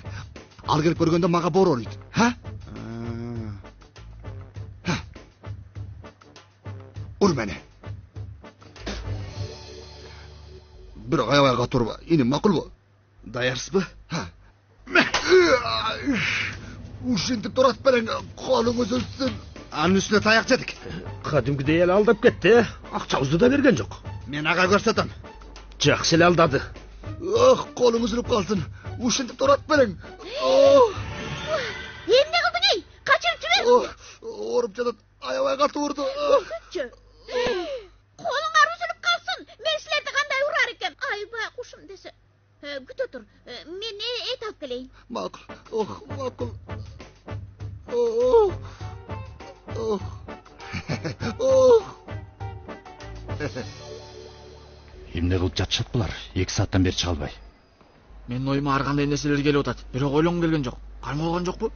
Ал келип көргөндө мага боор ойт. Ха? Ур мени. Бирок аябай катурба. Иним, макулбу? Даярсызбы? Ха. Ушинтип турат берең, колуңуз өссүн. Анын үстүнө таяк жедик. Кадимкидей эле алдап кетти, акчабызды да берген жок. Мен ага көрсөтөм. Жакшы эле алдады. Колуңуз уруп калсын. Ушинтип турат берең. Эмне кылдың эй? Качырып жибер. Ооруп жатат. Аябай катуу урду. Колуңар үзүлүп калсын. Мен силерди кандай урар экем? Айбай кушум десе. Күтө тур. Мен эт алып келейин. Макул. Макул. Эмне кылып жатышат булар? 2 сааттан бери чыга албай. Менин оюма ар кандай нерселер келип атат. Бирок ойлонгум келген жок. Кармай койгон жокпу?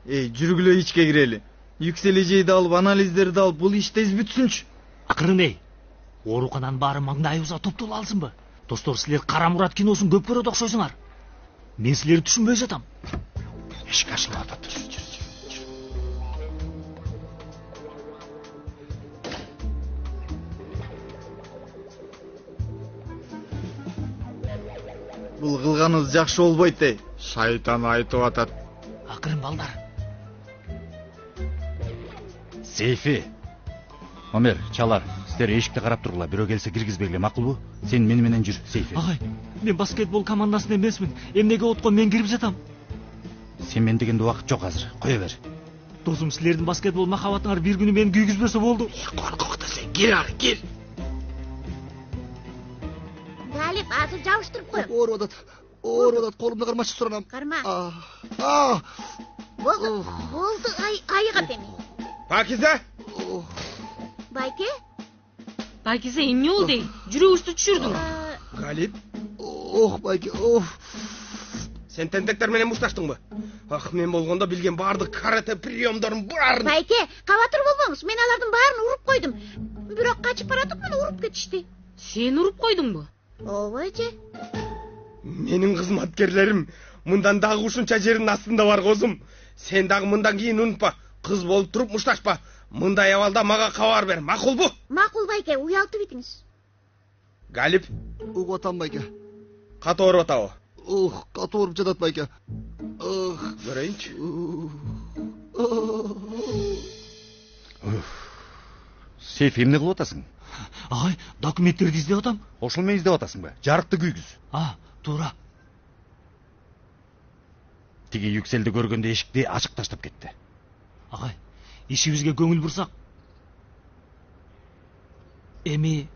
Жүргүлө ичке кирели. Yüksel эжейди алып, анализдерди алып, бул иш тез бүтсүнчү. Акырын эй. Оорукананын баары маңдайыбызга топтолуп алсынбы? Достор, силер Кара Мурат киносун көп көрөт окшойсуңар. Мен силерди түшүнбөй жатам. Эшик ачылып атат. Бул кылганыбыз жакшы болбойт дей. Шайтан айтып атат. Акырын балдар. Сейфи. Омер, чалар, силер эшикти карап тургула. Бирөө келсе киргизбегиле, макулбу? Сен мени менен жүр, Сейфи. Агай, мен баскетбол командасында эмесмин. Эмнеге откон мен кирип жатам. Сен мен дегенде убакыт жок азыр. Кое бер. Досум, силердин баскетбол махабатыңар бир күнү мени күйгүзбөсө болду. Коркокта сен кир ары, кир. Галип, азыр жабыштырып коем. Ооруп атат, колумду кармачы суранам. Карма. Болду, айыгат эми. Пакиза? Байке? Пакиза, эмне болду эй? Жүрөгүбүздү түшүрдүң. Галип? Байке, Сен тентектер менен мушташтыңбы? Мен болгондо билген баардык карате приемдорун баарын. Байке, кабатыр болбоңуз. Мен алардын баарын уруп койдум. Бирок качып баратып мени уруп кетишти. Сен уруп койдуңбу? Ооба эже. Менин кызматкерлерим мындан дагы ушунча жердин астында бар козум. Сен дагы мындан кийин унутпа. Кыз болуп туруп мушташпа. Мындай абалда мага кабар бер. Макулбу? Макул, Байке, уялтып итиңиз. Галип? Угуп атам, Байке. Катуу ооруп атабы? Катуу ооруп жатат, Байке. Көрөйүнчү. Сейфи, эмне кылып атасың? Агай, документтерди издеп атам. Ошол менен издеп атасыңбы? Жарыкты күйгүз. Туура. Тиги Yükselди көргөндө эшикти ачык таштап кетти. Агай, ишибизге көңүл бурсак. Эми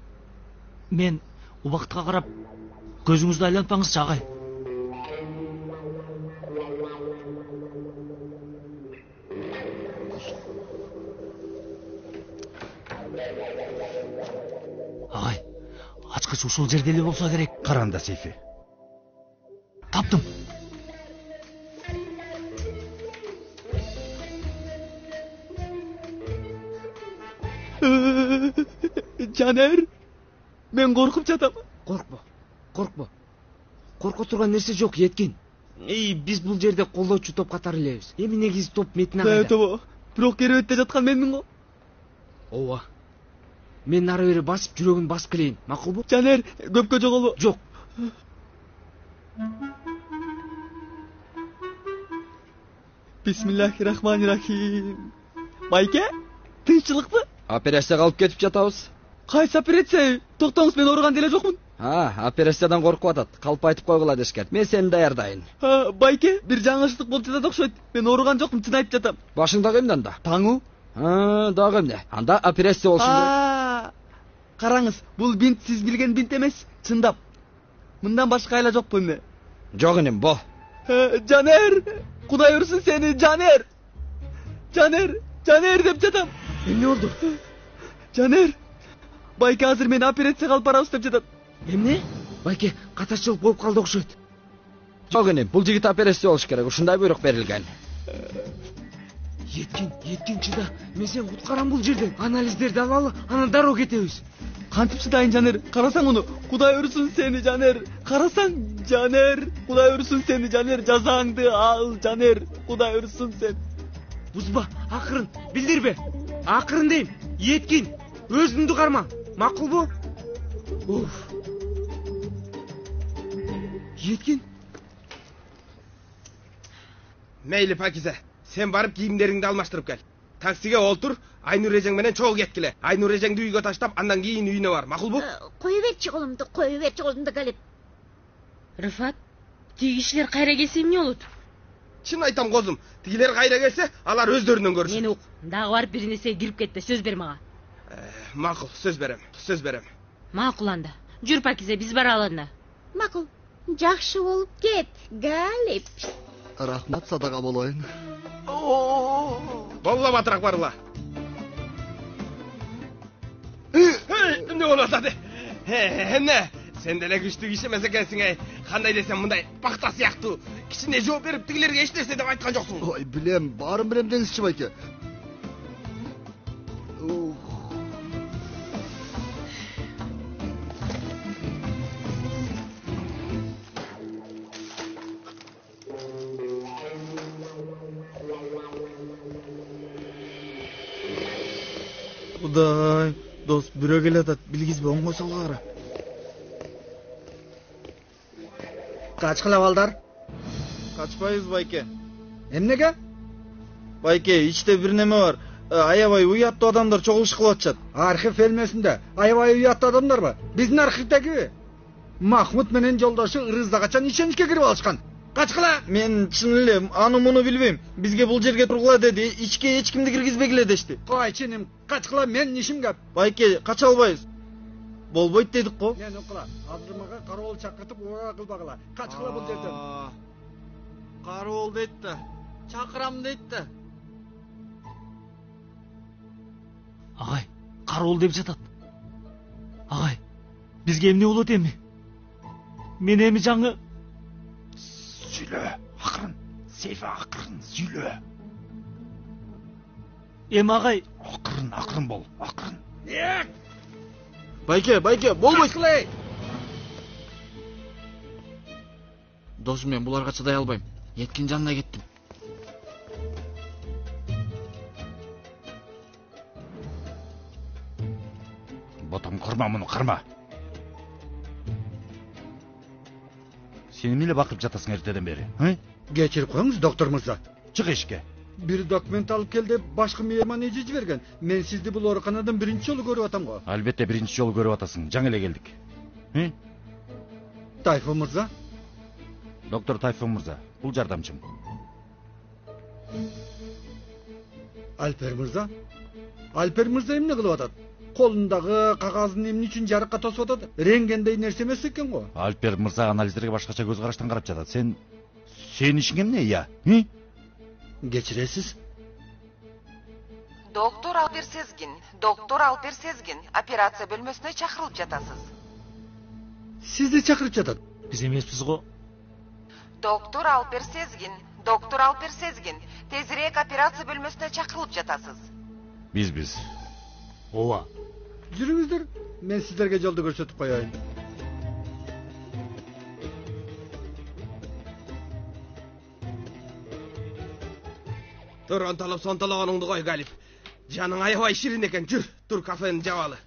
мен убакытка карап көзүңүздү айлантпаңызчы, агай. Агай, ачкыч ушул жерде эле болсо керек. Каранда, Сейфи. Таптым. Жанер, мен коркуп жатам. Коркпо. Корко турган нерсе жок, Еткин. Биз бул жерде колдоочу топ катары элебиз. Эми негизи топ Метин агайда. Тооба. Бирок керебетте жаткан менмин го. Ооба. Мен ары бери басып, жүрөгүн басып келейин. Макулбу? Жанер, көпкө жоголбо. Жок. Бисмиллахиррахманиррахим. Байке, тынччылыкпы? Операцияга алып кетип жатабыз. Кайсы операция? Токтоңуз, мен ооруган деле жокмун. Операциядан коркуп атат. Калп айтып койгула дешкен. Мен сени даярдайын. Байке, бир жаңылыштык болуп жатат окшойт. Мен ооруган жокмун, чын айтып жатам. Башыңдагы эмне анда? Таңуу? Дагы эмне? Анда операция болушун керек. Караңыз, бул бинт сиз билген бинт эмес, чындап. Мындан башка айла жокпу эмне? Жок инем, бо. Жанер, Кудай урсун сени, Жанер. Жанер деп жатам. Эмне болду? Жанер. Байке азыр мени операцияга алып барабыз деп жатат. Эмне? Байке катарчылык болуп калды окшойт. Жок инем, бул жигит операция болуш керек, ушундай буйрук берилген. Еткин чыда. Мен сени куткарам бул жерден. Анализдерди алалы, анан дароо кетебиз. Кантип чыдайын, Жанер? Карасаң уну. Кудай урсун сени, Жанер. Карасаң, Жанер. Кудай урсун сени, Жанер. Жазаңды ал, Жанер. Кудай урсун сен. Бузба, акырын, билдирбе. Акырын дейм. Еткин, өзүңдү карма. Макулбу? Еткин. Мейли Пакизе, сен барып кийимдериңди алмаштырып кел. Таксиге олтур, Айнур эжең менен чогуу кеткиле. Айнур эжеңди үйгө таштап, андан кийин үйүнө бар. Макулбу? Кое берчи колумду, Галип. Рыфат, тиги кишилер кайра келсе эмне болот? Чын айтам козум, тигилер кайра келсе, алар өздөрүнөн көрүшөт. Мени ук, дагы барып бир нерсеге кирип кетти, сөз бер мага. Макул, сөз берем. Макул анда. Жүр Пакизе, биз баралы анда. Макул, жакшы болуп кет, Галип. Рахмат, садака болоюн. Болла батыраак барыла. Эмне болуп атат? Эмне? Сен деле күчтүү киши эмес экенсиң, эй. Кандай десем, мындай бакта сыяктуу кичине жооп берип тигилерге эч нерсе деп айткан жоксуң. Ой, билем, баарын билем деңизчи, Байке. Кудай, дос, бирөө келатат, билгизбе, оңго салгара. Качкыла балдар? Качпайбыз, Байке. Эмнеге? Байке, ичте бир неме бар. Аябай уяттуу адамдар чогулуш кылып атышат. Архив фильмесинде аябай уяттуу адамдарбы? Биздин архивдеги Махмут менен жолдошу Ырызда качан ишеничке кирип алышкан. Качкыла! Мен чын эле аны муну билбейм. Бизге бул жерге тургула деди, ичке эч кимди киргизбегиле дешти. Кой чиним, качкыла, менин ишим кеп. Байке, кача албайбыз. Болбойт дедик го. Мен укула, азыр мага кароол чакыртып уга кылбагыла. Качкыла бул жерден. Кароол дейт да. Чакырам дейт да. Агай, кароол деп жатат. Агай, бизге эмне болот эми? Мен эми жаңы Сүйлө, акырын. Сейфе акырын, сүйлө. Эми агай, акырын бол, акырын. Байке, болбойт. Досум, мен буларга чыдай албайм. Еткин жанына кеттим. Ботом кырма муну, кырма. Сен эмне бакып жатасың эртеден бери? Кечирип коюңуз, доктор мырза. Чык эшикке. Бир документ алып кел деп башкы мейман эже жиберген. Мен сизди бул ооруканадан биринчи жолу көрүп атам го. Албетте биринчи жолу көрүп атасың. Жаңы эле келдик. Тайфун мырза? Доктор Тайфун мырза, бул жардамчым. Альпер мырза? Альпер мырза эмне кылып атат? Колундагы кагазын эмне үчүн жарыкка тосуп атат? Рентгендей нерсе эмес экен го. Альпер мырза анализдерге башкача көз караштан карап жатат. Сен ишиң эмне, я? Кечиресиз. Доктор Алпер Сезгин, операция бөлмөсүнө чакырылып жатасыз. Сизди чакырып жатат. Биз эмеспиз го. Доктор Алпер Сезгин, тезирээк операция бөлмөсүнө чакырылып жатасыз. Биз. Ооба. жүрүңүздөр, мен сиздерге жолду көрсөтүп коеюн. Тур, онталып сонтологонуңду кой, Галип. Жаның аябай ширин экен, жүр, тур кафени жабалы.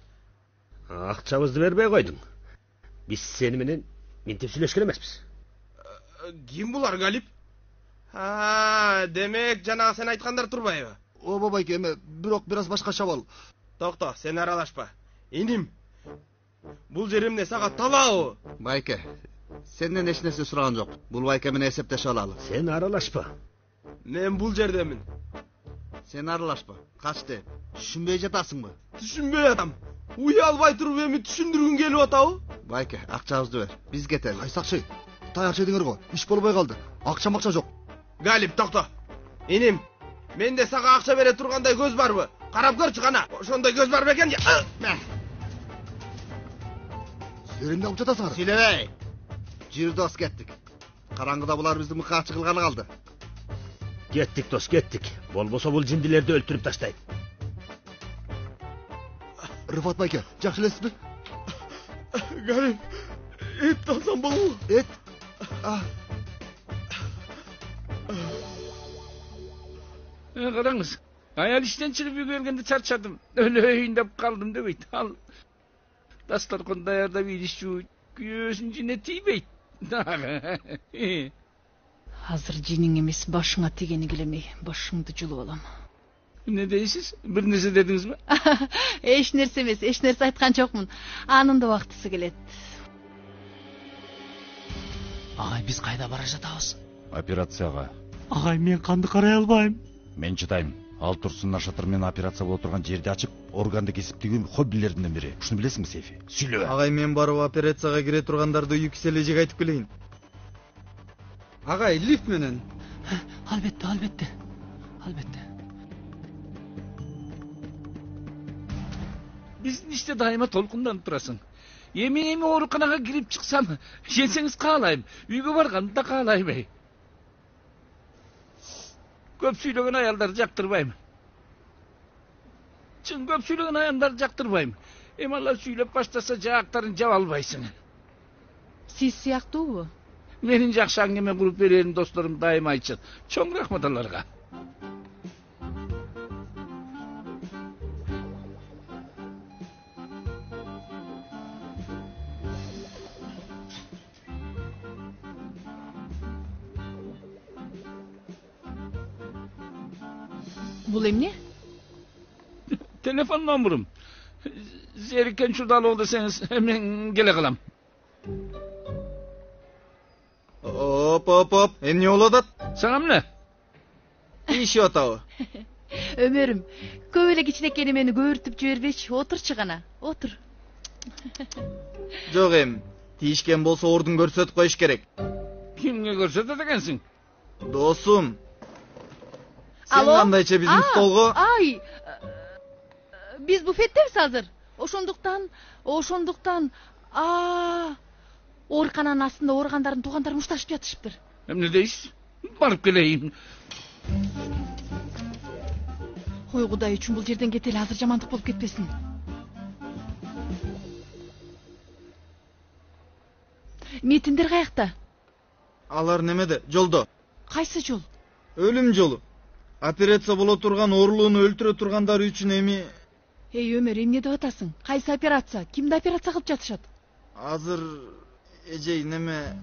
Акчабызды бербей койдуң. Биз сени менен минтип сүйлөшкөн эмеспиз. Ким булар, Галип? Демек жанага сен айткандар турбайбы? Ооба байке, эме бирок бир аз башкача бол. Токто, сен аралашпа. Иним, бул жер эмне сага талаабы? Байке, сенден эч нерсе сураган жок. Бул байке менен эсептеше алалы. Сен аралашпа. Мен бул жердемин. Сен аралашпа. Кач деп. Түшүнбөй жатасыңбы? Түшүнбөй атам. Уялбай туруп эми түшүндүргүң келип атабы? Байке, акчабызды бер. Биз кетели. Айсакчы, таяк жедиңер го. Иш болбой калды. Акча жок. Галип, токто. Иним, менде сага акча бере тургандай көз барбы? Карап көрчү кана. Ошондой көз бар бекен. Силер эмне кылып жатасыңар? Сүйлөбөй. Жүр дос, кеттик. Караңгыда булар бизди мыкаачы кылганы калды. Кеттик дос, кеттик. Болбосо бул жиндилерди өлтүрүп таштайт. Рыфат байке, жакшы элесизби? Галип, эт алсам болобу? Эт? Караңыз, аял иштен чыгып үйгө келгенде чарчадым. Өлөйүн деп калдым дебейт. Ал дастаркан даярдап идиш жууйт, күйөөсүн жине тийбейт. Азыр жиниң эмес, башыңа тигени келемей, башыңды жулуп алам. Не дейсиз? Бир нерсе дедиңизби? Эч нерсе эмес, эч нерсе айткан жокмун. Анын да убактысы келет. Агай, биз кайда бара жатабыз? Операцияга. Агай, мен канды карай албайм. Мен чыдайм. Ал Турсун Нашатыр менен операция боло турган жерди ачып, органды кесип тигүү хоббилердин бири. Ушуну билесиңби, Сейфи? Сүйлө. Агай, мен барып операцияга кире тургандарды үйгө элежек айтып келейин. Агай, лифт менен. Албетте, албетте. Албетте. Биздин иште дайыма толкунданып турасың. Эми ооруканага кирип чыксам, жеңсеңиз каалайм. Үйгө барганды да каалайм. Көп сүйлөгөн аялдарды жактырбайм. Чын көп сүйлөгөн аялдарды жактырбайм. Эми алар сүйлөп баштаса жаактарын жаба албайсың. Сиз сыяктуубу? Менин жакшы аңгеме куруп берерин досторум дайыма айтышат. Чоң рахмат аларга. Бул эмне? Телефон номерум. Зерикен Чурдалов десеңиз, мен келе калам. Оп. Эмне болуп атат? Сага эмне? Иши атабы? Өмөрүм, көп эле кичинекейни мени көбүртүп жибербечи, отурчу гана, отур. Жок эми, тийишкен болсо ордун көрсөтүп коюш керек. Кимге көрсөтөт экенсиң? Досум. Сен кандайча биздин столго? Ай, биз буфеттебиз азыр. Ошондуктан, оорукананын астында ооругандардын туугандары мушташып жатышыптыр. Эмне дейсиз? Барып келейин. Ой, Кудай үчүн бул жерден кетели, азыр жамандык болуп кетпесин. Метиндер каякта? Алар немеде? Жолдо. Кайсы жол? Өлүм жолу. Операция боло турган, оорулууну өлтүрө тургандар үчүн эми... Эй, Өмөр, эмне деп атасың? Кайсы операция? Кимди операция кылып жатышат? Азыр эжей неме...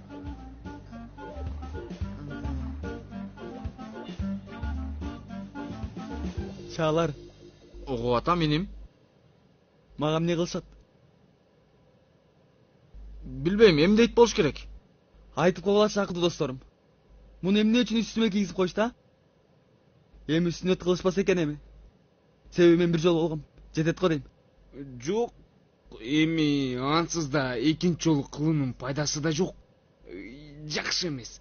Чаалар. Угуп атам, иним. Мага эмне кылышат? Билбейм, эмне дейт болуш керек? Айтып койгула чакырды досторум. Муну эмне үчүн үстүмө кийгизип коюшту, а? Эми үстүнө кылышпаса экен эми. Себеби мен бир жолу болгом. Жетет го дейм. Жок, эми ансыз да экинчи жолу кылуунун пайдасы да жок. Жакшы эмес.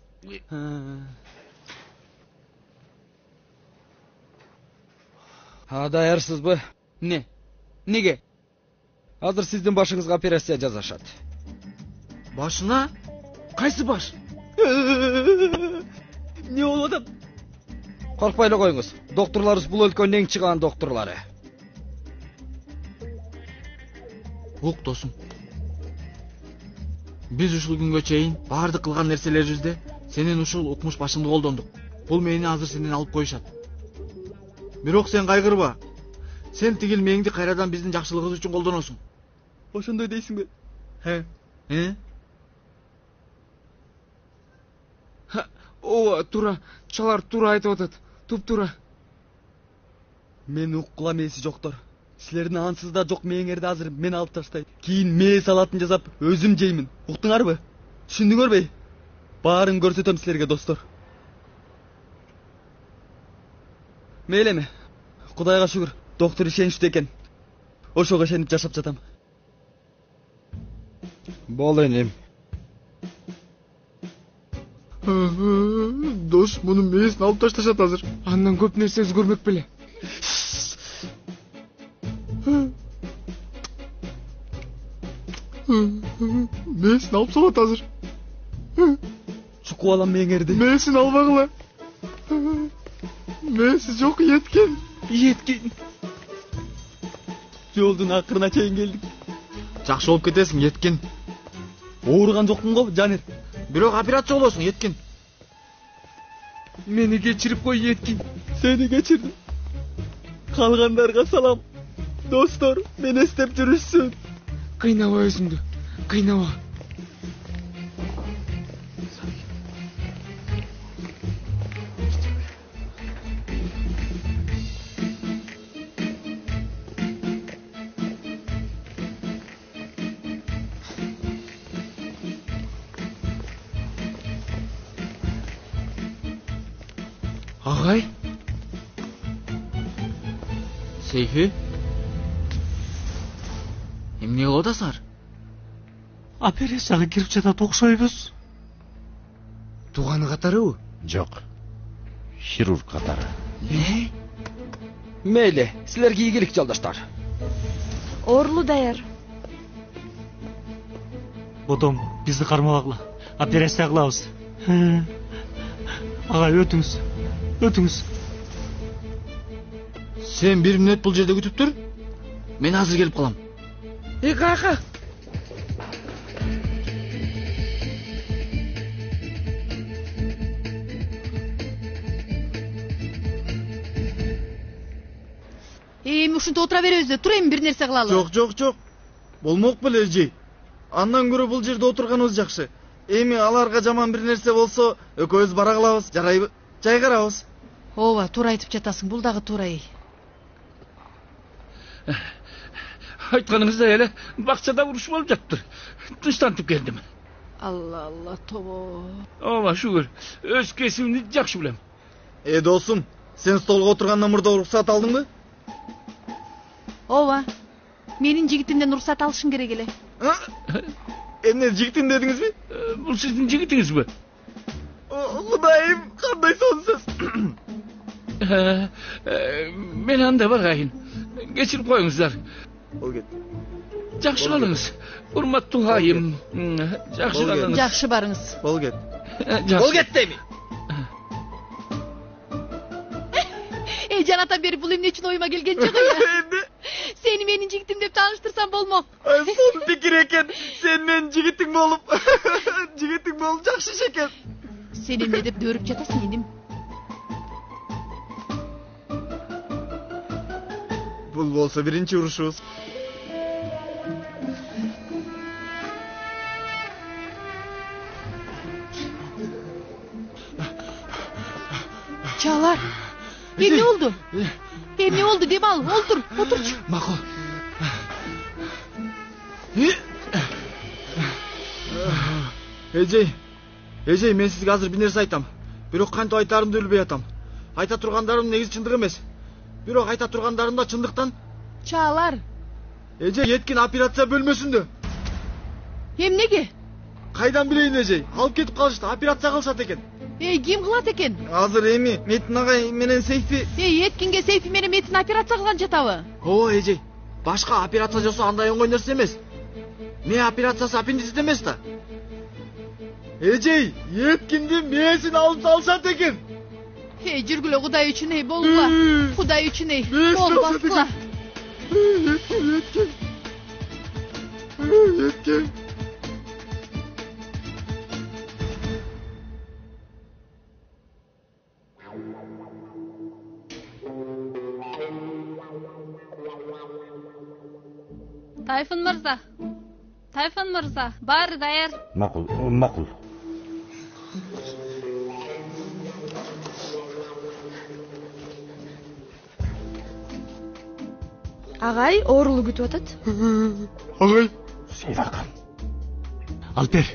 Даярсызбы? Эмне? Неге? Азыр сиздин башыңызга операция жасашат. Башына? Кайсы баш? Не болуп атат? Коркпой эле коюңуз. Докторлорубуз бул өлкөнүн эң чыгаан докторлору. Ук досум. Биз ушул күнгө чейин баардык кылган нерселерибизде сенин ушул укмуш башыңды колдондук. Бул мени азыр сенден алып коюшат. Бирок сен кайгырба. Сен тигил меңди кайрадан биздин жакшылыгыбыз үчүн колдоносуң. Ошондой дейсиңби? Ооба, туура. Чалар туура айтып атат. Туп-туура. Мен уккула мээси жоктор. Силердин ансызда жок мээңерди азыр мен алып таштайт. Кийин мээ салатын жасап өзүм жеймин. Уктуңарбы? Түшүндүңөрбү? Баарын көрсөтөм силерге, достор. Мейлеме. Кудайга шүгүр, доктор ишеничтүү экен. Ошого ишенип жашап жатам. Бол энем. Дос, мунун мээсин алып ташташат азыр. Андан көп нерсе өзгөрмөк беле. Мээсин алып салат азыр. Чукуп алам мээңерди. Мээсин албагыла. Мээси жок, еткен. Жолдун акырына чейин келдик. Жакшы болуп кетесиң, еткен. Ооруган жокмун го, Жанер? Бирок операция болосуң, еткен. Мени кечирип кой, еткен. Сени кечирдим. Калгандарга салам. Достор, мен эстеп жүрүшсүн. Кыйнаба өзүңдү. Кыйнаба. Агай? Сейфи? Эмне кылып атасыңар? Операцияга кирип жатат окшойбуз. Тууганы катарыбы? Жок. Хирург катары. Не? Мейли, силерге ийгилик, жолдоштор. Оорулуу даяр. Бодом бизди кармабагыла. Операция кылабыз. Агай, өтүңүз. Өтүңүз. Сен 1 мүнөт бул жерде күтүп тур. Мен азыр келип калам. Кака. Эми ушинтип отура беребизби? Тур эми бир нерсе кылалы. Жок. Болмок беле, эжей. Андан көрө бул жерде отурганыбыз жакшы. Эми аларга жаман бир нерсе болсо, экөөбүз бара калабыз, жарайбы? Жайгарабыз. Ооба, туура айтып жатасың. Бул дагы туура. Aytqanыңыздай эле бакчада уруш болуп жаттыр. Тынчтантып келдим. Алла, тобо. Ооба, шүгүр. Өз кесибимди жакшы билем. Досум, сен столго отургандан мурда уруксат алдыңбы? Ооба. Менин жигитимден уруксат алышым керек эле. Эмне жигитим дедиңизби? Бул сиздин жигитиңизби? Кудайым, кандай сонсуз. Мен анда барайын. Geçirip koyunuzlar. Ol get. Жақсы қалыңыз. Урматтуу айым. Жақсы қалыңыз. Жақсы барыңыз. Ol get. Ol get дейми. Жанатан бери бул эмне үчүн оюма келген жок я. Сени менин жигитим деп тааныштырсам болмок. Сон пикир экен. Сен менин жигитиң болуп. Жигитиң болуп жакшы иш экен. Сен эмне деп дөөрүп жатасың эним? Бул болсо биринчи урушубуз. Чалар. Эмне болду? Эмне болду деп ал, олтур, отурчу. Макул. Эжей, мен сизге азыр бир нерсе айтам. Бирок кантип айтаарымды билбей атам. Айта тургандарым негизи чындык эмес. Бирок айта тургандарым да чындыктан. Чалар. Эжей, Еткин операция бөлмөсүндө. Эмнеге? Кайдан билейин, эжей? Алып кетип калышты, операция кылышат экен. Ким кылат экен? Азыр эми Метин агай менен Сейфи. Еткинге Сейфи менен Метин операция кылган жатабы? Ооба, эжей. Башка операция жасоо андай оңой нерсе эмес. Мээ операциясы аппендицит эмес да. Эжей, Еткинди мээсин алып салышат экен. Жүргүлө, Кудай үчүн болгула. Кудай үчүн бол баскыла. Yetken. Tayfun Mırza. Tayfun Mırza. Bari dayar. Makul, makul. Агай оорулуу күтүп атат. Агай. Сейфакан. Алпер.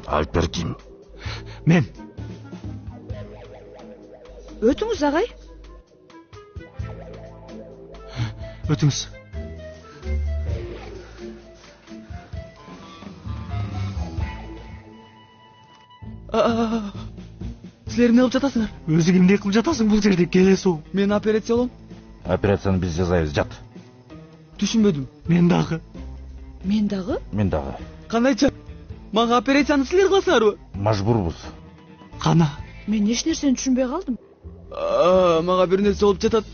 Алпер ким? Мен. Өтүңүз агай. Өтүңүз. Силер эмне кылып жатасыңар? Өзү эмне кылып жатасың бул жерде? Келе суу. Мен операция болом. Операцияны биз жасайбыз, жат. Түшүнбөдүм. Мен дагы. Мен дагы? Мен дагы. Кандайча? Мага операцияны силер кыласыңарбы? Мажбурбуз. Кана. Мен эч нерсени түшүнбөй калдым. Мага бир нерсе болуп жатат.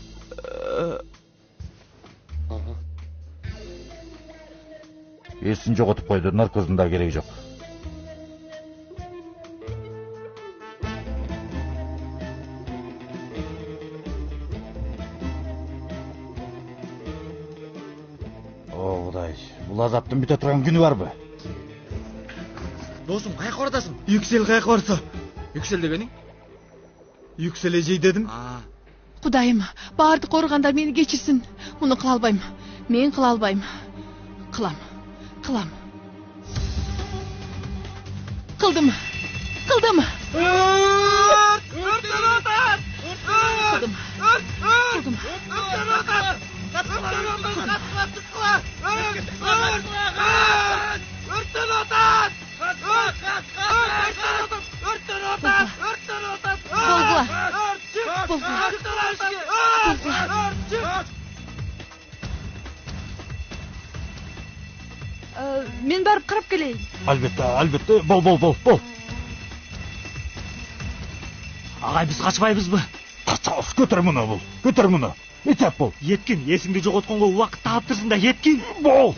Эсин жоготуп койду, наркоздун да кереги жок. О, Кудай, бул азаптын бүтө турган күнү барбы? Досум, каяка баратасың? Yüksel каяка барса? Yüksel дегениң? Yüksel эжей дедим. Кудайым, баардык ооругандар мени кечирсин. Муну кыла албайм. Мен кыла албайм. Кылам. Кылам. Кылдым. Кылдым. Өрттөн атат! Кылдым. Кылдым. Өрттөн атат! Болгула. Мен барып карап келейин. Албетте, албетте. Бол. Агай, биз качпайбызбы? Качабыз, көтөр муну. Этеп бол. Еткин, эсиңди жоготконго убакыт таптырсың да, еткин. Бол.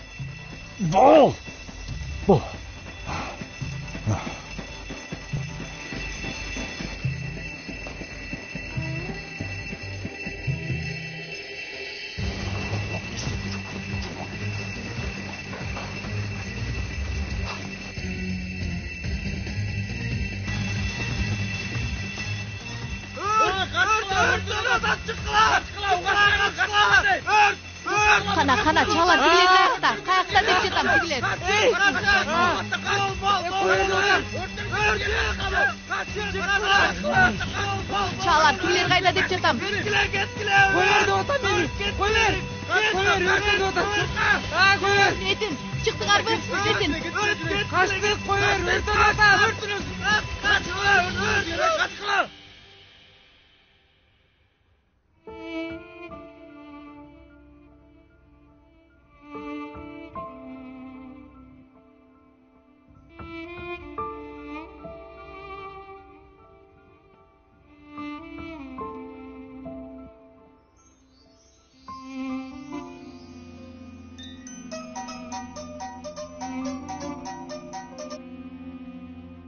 Кана, чалар тигилер каякта деп жатам тигилер. Чалар тигилер кайда деп жатам. Метин, чыктыңарбы? Метин. Качтык, койлор, өрттөн атат! Качкыла!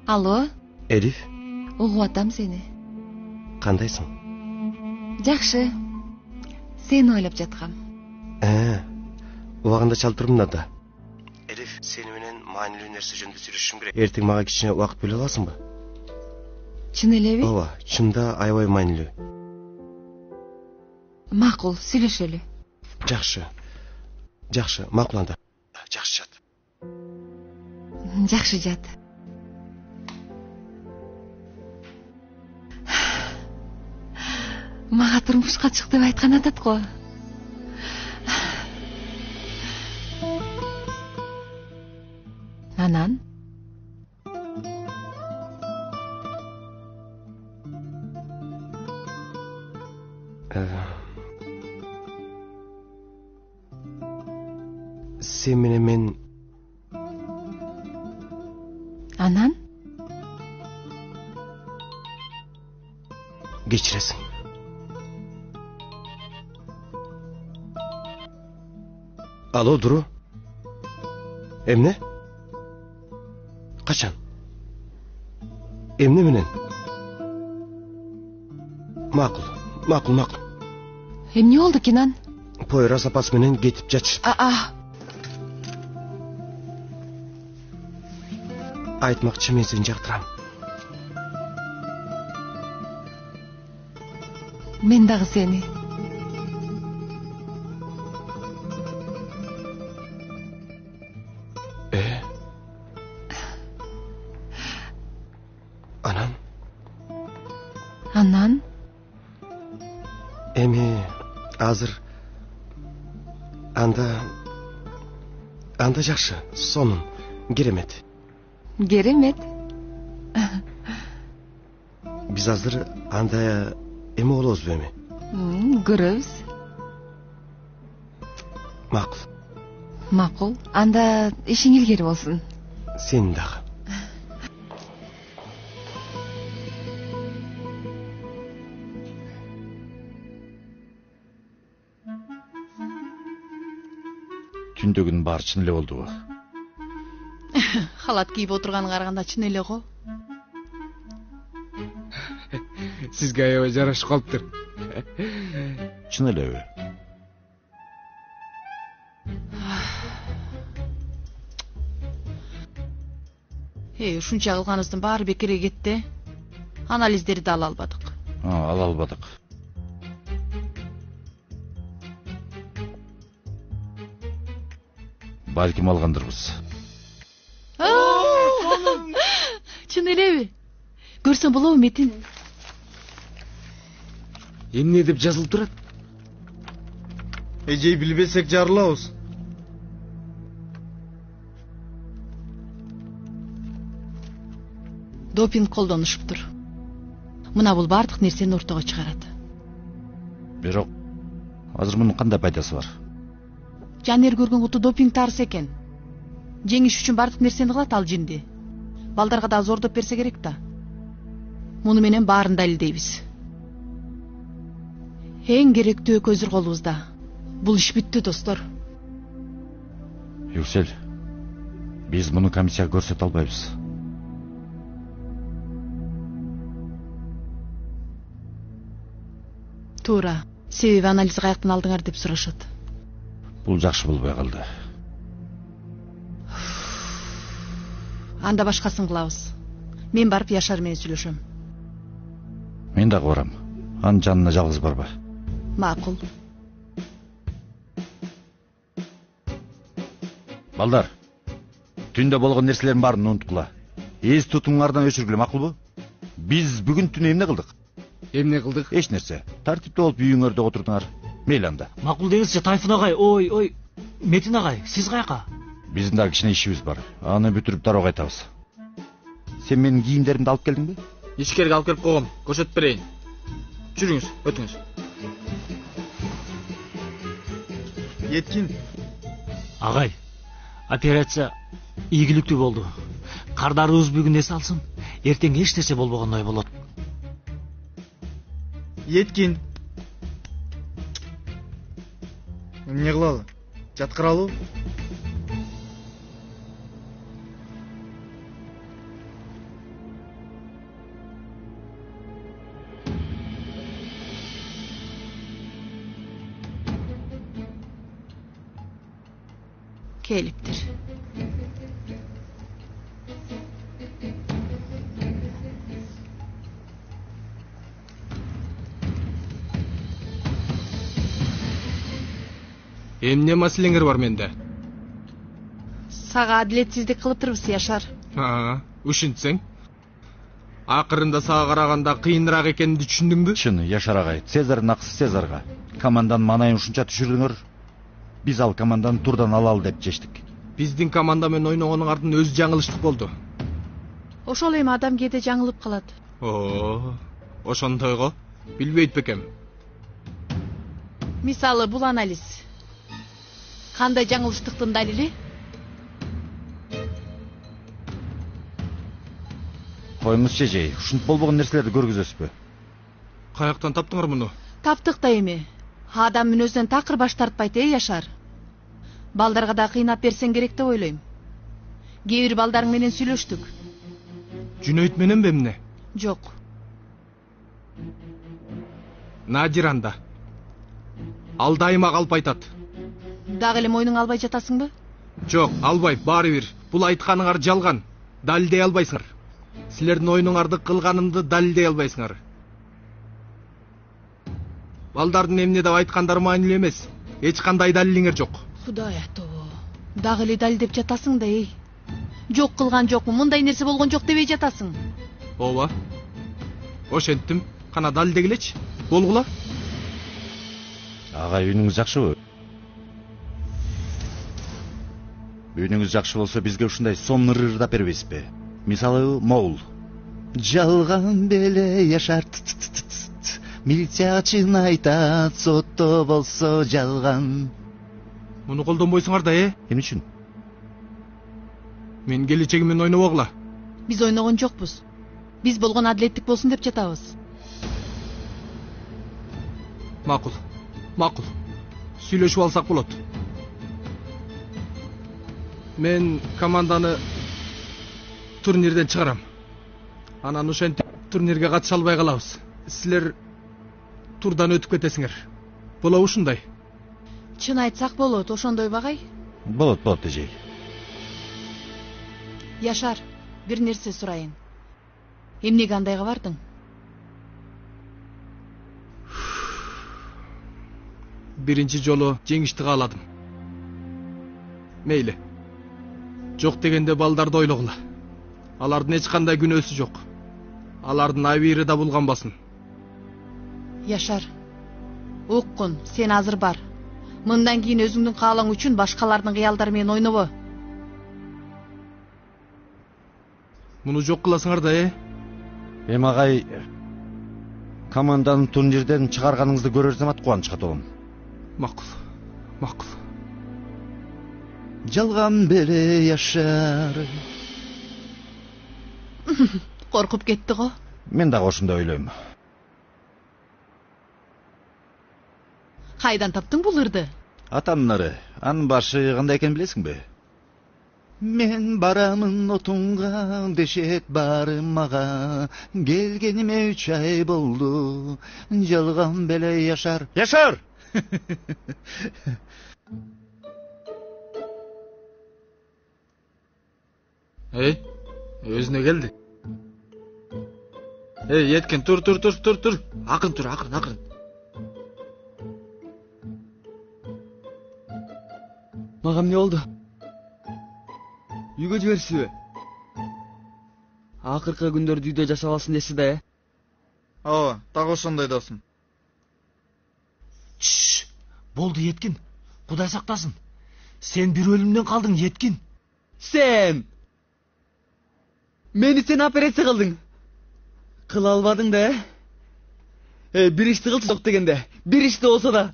Алло, Элиф, угуп атам сени. кандайсың? Жакшы. Сени ойлоп жаткам. Убагында чалып турмун да. Элиф, сени менен маанилүү нерсе жөнүндө сүйлөшүшүм керек. Эртең мага кичине убакыт бөлө аласыңбы? Чын элеби? Ооба, чында аябай маанилүү. Макул, сүйлөшөлү. Жакшы, макул анда. Жакшы жат. Жакшы жат. Мага турмушка чык деп айткан атат го. Анан? Сен менен мен... Анан? Кечиресиң. Алло, Дуру. Эмне? Качан? Эмне менен? Макул. Эмне болду, Кенан? Пойрас апасы менен кетип жатышып. Айтмакчы, мен сени жактырам. Мен дагы сени. Анан? Эми азыр анда жакшы, сонун, керемет. Керемет. Биз азыр анда эме болобузбу эми? Көрөбүз. Макул. Анда ишиң илгери болсун. Сенин дагы. Түндөгүн баары чын эле болдубу? Халат кийип отурганга караганда чын эле го. Сизге аябай жарашып калыптыр. Чын элеби? Ушунча кылганыбыздын баары бекерге кетти. Анализдерди да ала албадык. Ала албадык. Балким алгандырбыз. Чын элеби? Көрсөң болобу, Метин? Эмне деп жазылып турат? Эжей билбесек жарылабыз. Допинг колдонушуптур. Мына бул бардык нерсени ортого чыгарат. Бирок азыр мунун кандай пайдасы бар? Жанер көргөн куту допинг тарыс экен. Жеңиш үчүн бардык нерсени кылат ал жинди. Балдарга да зордоп берсе керек да. Муну менен баарын далилдейбиз. Эң керектүү көзүр колубузда. Бул иш бүттү, достор. Юксел, биз муну комиссияга көрсөтө албайбыз. Туура. Себеби анализ каяктан алдыңар деп сурашат. Бул жакшы болбой калды. Анда башкасын кылабыз. Мен барып Яшар менен сүйлөшөм. Мен дагы барам. Анын жанына жалгыз барба. Макул. Балдар, түндө болгон нерселердин баарын унуткула. Эс тутумуңардан өчүргүлө, макулбу? Биз бүгүн түнү эмне кылдык? Эмне кылдык? Эч нерсе. Тартиптүү болуп үйүңөрдө отурдуңар. Мейли анда. Макул деңизчи, Тайфун агай. Ой, Метин агай, сиз каяка? Биздин дагы кичине ишибиз бар. Аны бүтүрүп дароо кайтабыз. Сен менин кийимдеримди алып келдиңби? Ишкерге алып келип койгом. Көрсөтүп берейин. Жүрүңүз, өтүңүз. Еткин. Агай, операция ийгиликтүү болду. Кардарыбыз бүгүн эс алсын. Эртең эч нерсе болбогондой болот. Еткин. Не кылалы? Жаткыралуу? Келиптир. Эмне маселеңер бар менде? Сага адилетсиздик кылыптырбыз, Яшар. Ушинтсең. Акырында сага караганда кыйыныраак экенин түшүндүңбү? Чын, Яшар агай. Цезардын акысы Цезарга. Команданын манайын ушунча түшүрдүңөр. Биз ал команданы турдан алалы деп чечтик. Биздин команда менен ойногонуңардын өзү жаңылыштык болду. Ошол эми адам кээде жаңылып калат. Ошондойго билбейт бекем. Мисалы бул анализ. Кандай жаңылыштыктын далили? Коюңуз чежей, ушинтип болбогон нерселерди көргүзөсүзбү? Каяктан таптыңар муну? Таптык да эми. Адам мүнөзүнөн такыр баш тартпайт, Яшар. Балдарга да кыйнап берсең керек деп ойлойм. Кээ бир балдарың менен сүйлөштүк. Жүнөйт менен бе эмне? Жок. Надиранда. Ал дайыма калп айтат. Дагы эле мойнуң албай жатасыңбы? Жок, албайм, баары бир. Бул айтканыңар жалган. Далилдей албайсыңар. Силердин оюнуңарды кылганымды далилдей албайсыңар. Балдардын эмне деп айткандары маанилүү эмес. Эч кандай далилиңер жок. Кудай атоо. Дагы эле далилдеп жатасың да, эй. Жок кылган жокмун, мындай нерсе болгон жок дебей жатасың. Ооба. Ошенттим. Кана далилдегилечи. Болгула. Агай, үйүнүңүз жакшыбы? Үйүнүңүз жакшы болсо бизге ушундай сом ырырдап бербейсизби? Мисалы, моул. Жалган беле Яшар, милиция чын айтат, сотто болсо жалган. Муну колдонбойсуңар да, Эмне үчүн? Мен келечегимен ойнобогула. Биз ойногон жокпуз. Биз болгон адилеттик болсун деп жатабыз. Макул. Макул. Сүйлөшүп алсак болот. Мен команданы турнирден чыгарам. Анан ошентип турнирге катыша албай калабыз. Силер турдан өтүп кетесиңер. Болобу ушундай? Чын айтсак болот, ошондой багай? Болот, эжей. Яшар, бир нерсе сурайын. Эмнеге андайга бардың? Биринчи жолу жеңишти кааладым. Мейли. Жок дегенде балдарды ойлогула. Алардын эч кандай күнөөсү жок. Алардын абийири да булганбасын. Яшар, уккун, сен азыр бар. Мындан кийин өзүңдүн каалаң үчүн башкалардын кыялдары менен ойнобо. Муну жок кыласыңар да, Эми агай, команданы турнирден чыгарганыңызды көрөр замат кубанычка толом. Макул. Макул. Жалган беле Яшар. Коркуп кетти го. Мен дагы ошондой ойлойм. Кайдан таптың бул ырды? Атамдын ыры. Анын башы кандай экенин билесиңби? Мен барамын отунга, дешет бары мага. Келгениме 3 ай болду. Жалган беле Яшар. Яшар! Өзүнө келди. Еткен, тур. Акырын тур, акырын. Мага эмне болду? Үйгө жиберсизби? Акыркы күндөрдү үйдө жашап алсын десиз да, Ооба, дагы ошондой досум. Болду, Еткин. Кудай сактасын. Сен бир өлүмдөн калдың, Еткин. Сен! Мени сен операция кылдың. Кыла албадың да, бир ишти кылсак дегенде, бир ишти болсо да.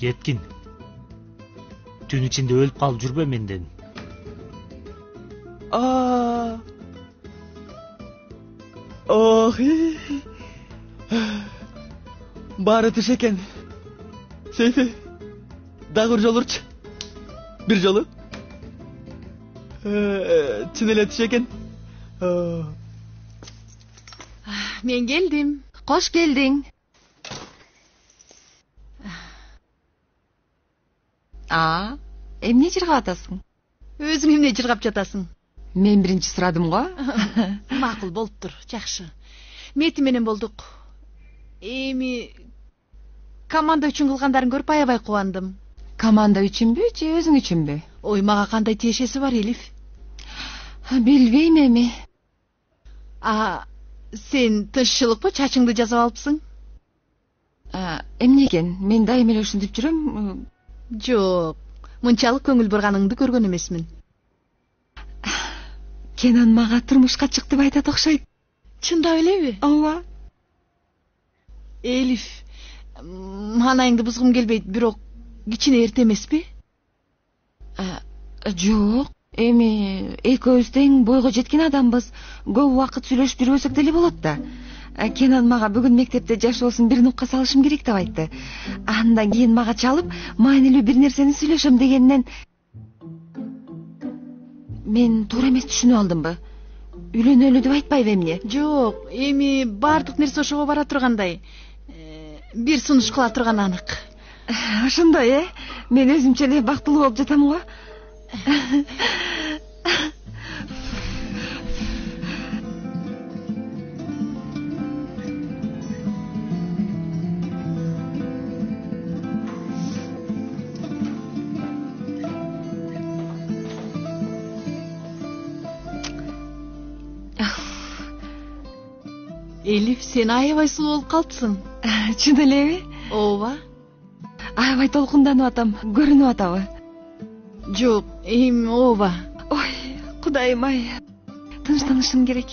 Еткин. Түн ичинде өлүп калып жүрбө менден. Ох. Баары түш экен. Сейфи, дагы бир жолу урчу. Бир жолу. Чын эле түш экен. Мен келдим. Кош келдиң. Эмне жыргап атасың? Өзүң эмне жыргап жатасың? Мен биринчи сурадым го. Макул болуптур, жакшы. Мети менен болдук. Эми команда үчүн кылгандарың көрүп аябай кубандым. Команда үчүнбү же өзүң үчүнбү? Ой, мага кандай тиешеси бар, Элиф? Билбейм эми. Сен тынччылыкпы, чачыңды жасап алыпсың? Эмне экен? Мен дайым эле ушинтип жүрөм. Жок, мынчалык көңүл бурганыңды көргөн эмесмин. Кенан мага турмушка чык деп айтат окшойт. Чындап элеби? Ооба. Элиф, маанайыңды бузгум келбейт, бирок кичине эрте эмеспи? Жок, эми экөөбүз тең бойго жеткен адамбыз. Көп убакыт сүйлөшүп жүрбөсөк деле болот да. Кенан мага бүгүн мектепте жашоосун бир нукка салышым керек деп айтты. Андан кийин мага чалып, маанилүү бир нерсени сүйлөшөм дегенинен мен туура эмес түшүнүп алдымбы? Үйлөнөлү деп айтпайбы эмне? Жок, эми баардык нерсе ошого бара тургандай. Бир сунуш кыла турганы анык. Ошондой, мен өзүмчө эле бактылуу болуп жатам го. Элиф, сен аябай сулуу болуп калыпсың. Чын элеби? Ооба. Аябай толкунданып атам, көрүнүп атабы? Жок, эми ооба. Ой, Кудайым ай. Тынчтанышым керек.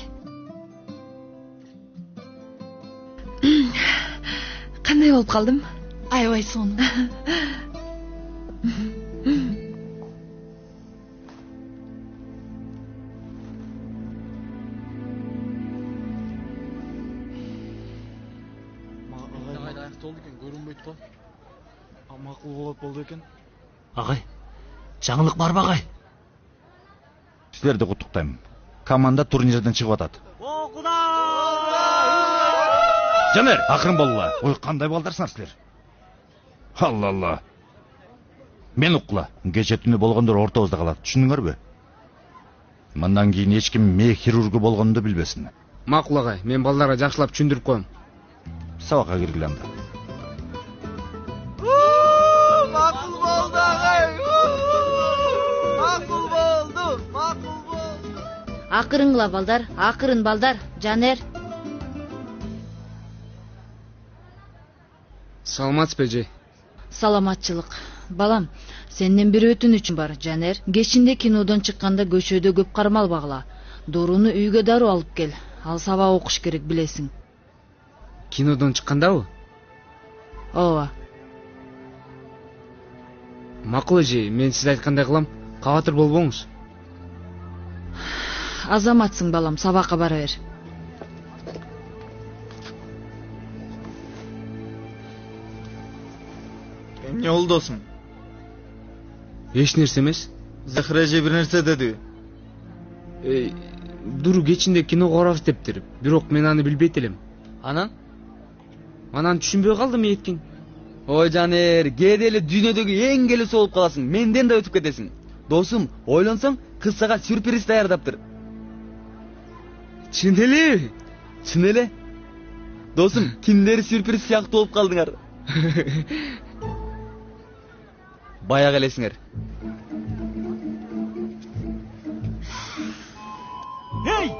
Кандай болуп калдым? Аябай сонун. Көрүнбөйт го. Макул болот болду экен. Агай, жаңылык барбы агай? Силерди куттуктайм. Команда турнирден чыгып атат. Жанер, акырын болула. Ой, кандай балдарсыңар силер? Алла. Мен уккула. Кече түнү болгондор ортобузда калат. Түшүндүңөрбү? Мындан кийин эч ким мээ хирургу болгонумду билбесин. Макул агай, мен балдарга жакшылап түшүндүрүп коем. Сабакка киргиле анда. Макул болду агай. Макул болду. Акырынгла балдар, акырын балдар. Жанер. Саламатсызбы эже? Саламатчылык. Балам, сенден бир өтүнүчүм бар, Жанер. Кечинде кинодон чыкканда көчөдө көп кармалбагыла. Дооруну үйгө дароо алып кел. Ал сабак окуш керек, билесиң. Кинодон чыккандабы? Ооба. Макул эже, мен сиз айткандай кылам. Кабатыр болбоңуз. Азаматсың балам, сабакка бара бер. Эмне болду досум? Эч нерсе эмес. Захира эже бир нерсе деди. Дуру кечинде киного барабыз дептир. Бирок мен аны билбейт элем. Анан? Анан түшүнбөй калдым эткин. Ой Жанер, кээде эле дүйнөдөгү эң келиси болуп каласың. Менден да өтүп кетесиң. Досум, ойлонсоң, кыз сага сюрприз даярдаптыр. Чын элеби? Чын эле. Досум, кимдери сюрприз сыяктуу болуп калдыңар. Баягы элесиңер. Эй!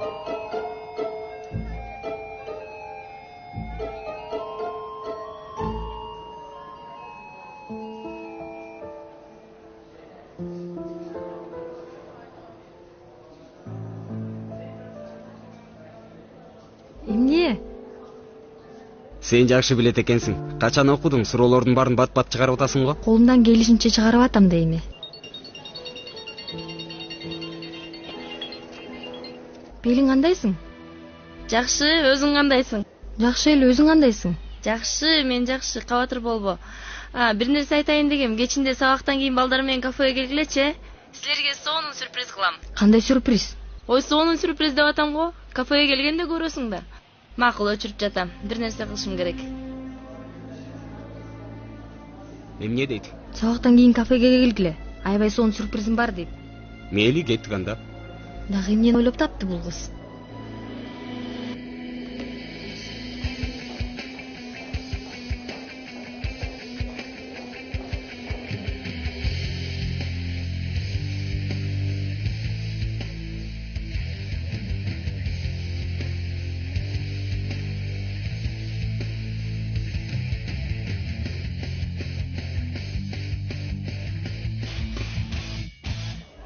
Эмне? Сен жакшы билет экенсиң. Качан окудуң? Суроолордун баарын бат-бат чыгарып атасың го. Колумдан келишинче чыгарып атам дейми. Белиң кандайсың? Жакшы, өзүң кандайсың? Жакшы эле, өзүң кандайсың? Жакшы, мен жакшы, кабатыр болбо. Бир нерсе айтайын дегем. Кечинде сабактан кийин балдар менен кафеге келгилечи. Силерге сонун сюрприз кылам. Кандай сюрприз? Ой, сонун сюрприз деп атам го. Кафеге келгенде көрөсүң да. Макул, өчүрүп жатам. Бир нерсе кылышым керек. Эмне дейт? Сабактан кийин кафеге келгиле. Аябай сонун сюрпризим бар дейт. Мейли, кеттик анда. Дагы эмнени ойлоп тапты бул кыз?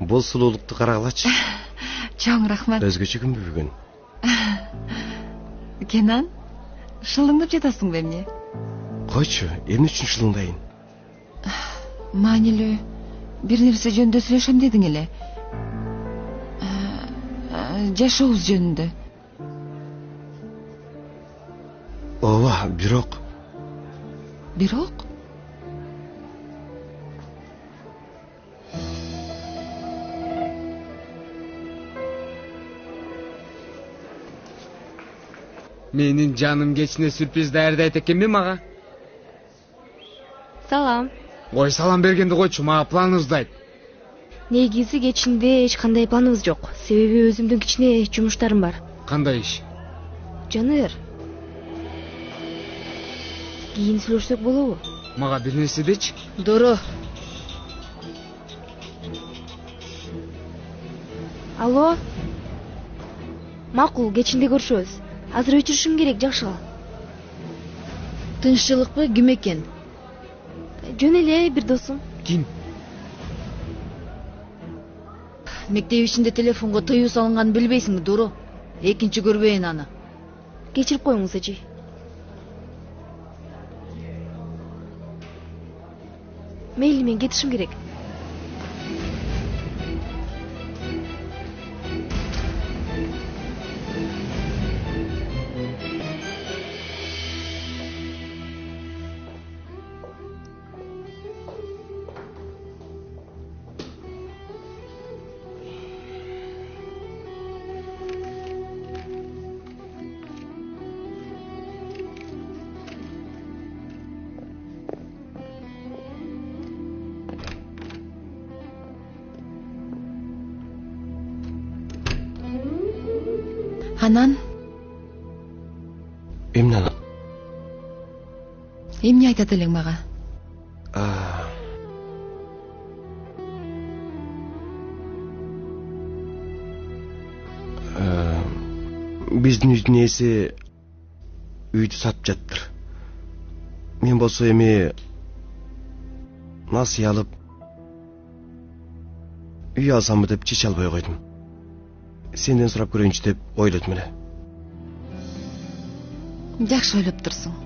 Бул сулуулукту карагылачы. Чоң рахмат. Өзгөчө күн бүгүн. Кенан, шылыңдап жатасыңбы эмне? Койчу, эмне үчүн шылыңдайын? Маанилүү бир нерсе жөнүндө сүйлөшөм дедиң эле. Жашообуз жөнүндө. Ооба, бирок. Бирок? Менин жаным кечине сюрприз даярдайт экенби мага? Салам. Ой, салам бергенди койчу, мага планыңызды айт. Негизи кечинде эч кандай планыбыз жок. Себеби өзүмдүн кичине жумуштарым бар. Кандай иш? Жаныр. Кийин сүйлөшсөк болобу? Мага бир нерсе дечи. Дуру. Алло. Макул, кечинде көрүшөбүз. Азыр өчүрүшүм керек, жакшы кал. Тынччылыкпы, ким экен? Жөн эле бир досум. Ким? Мектеп ичинде телефонго тыюу салынганын билбейсиңби, Дуру? Экинчи көрбөйүн аны. Кечирип коюңуз, эжи. Мейли, мен кетишим керек. Анан Эмне анан? эмне айтат элең мага? Биздин үйдүн ээси үйдү сатып жаттыр. Мен болсо эми насый алып үй алсамбы деп чече албай койдум. Сенден сурап көрөйүнчү деп ойлодум эле. Жакшы ойлоп турсуң.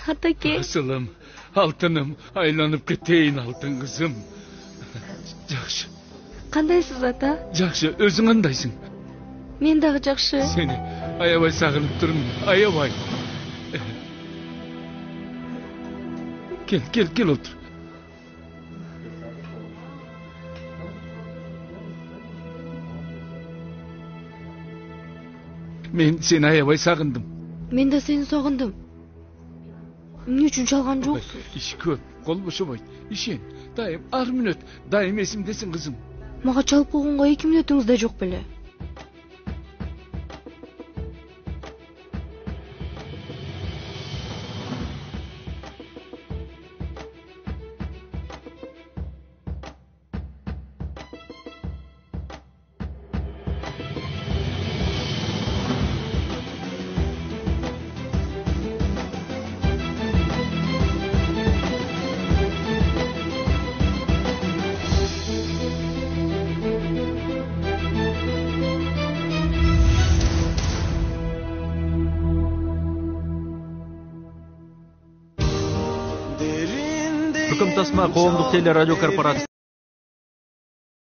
Атаке. Asılım, altınım, aylanıp keteyin altın kızım. Жақшы. Кандайсыз, ата? Жақшы, өзің қандайсың? Мен дагы жакшы. Сені аябай сағынып тұрмын, аябай. Кел отыр. Мен seni аябай сағындым. Мен да сени согундум. Эмне үчүн чалган жоксуз? Иш көп, кол бошобойт. Ишен, дайым ар мүнөт, дайым эсимдесиң кызым. Мага чалып койгонго 2 мүнөтүңүз да жок беле. Тасма коомдук теле радио корпорациясы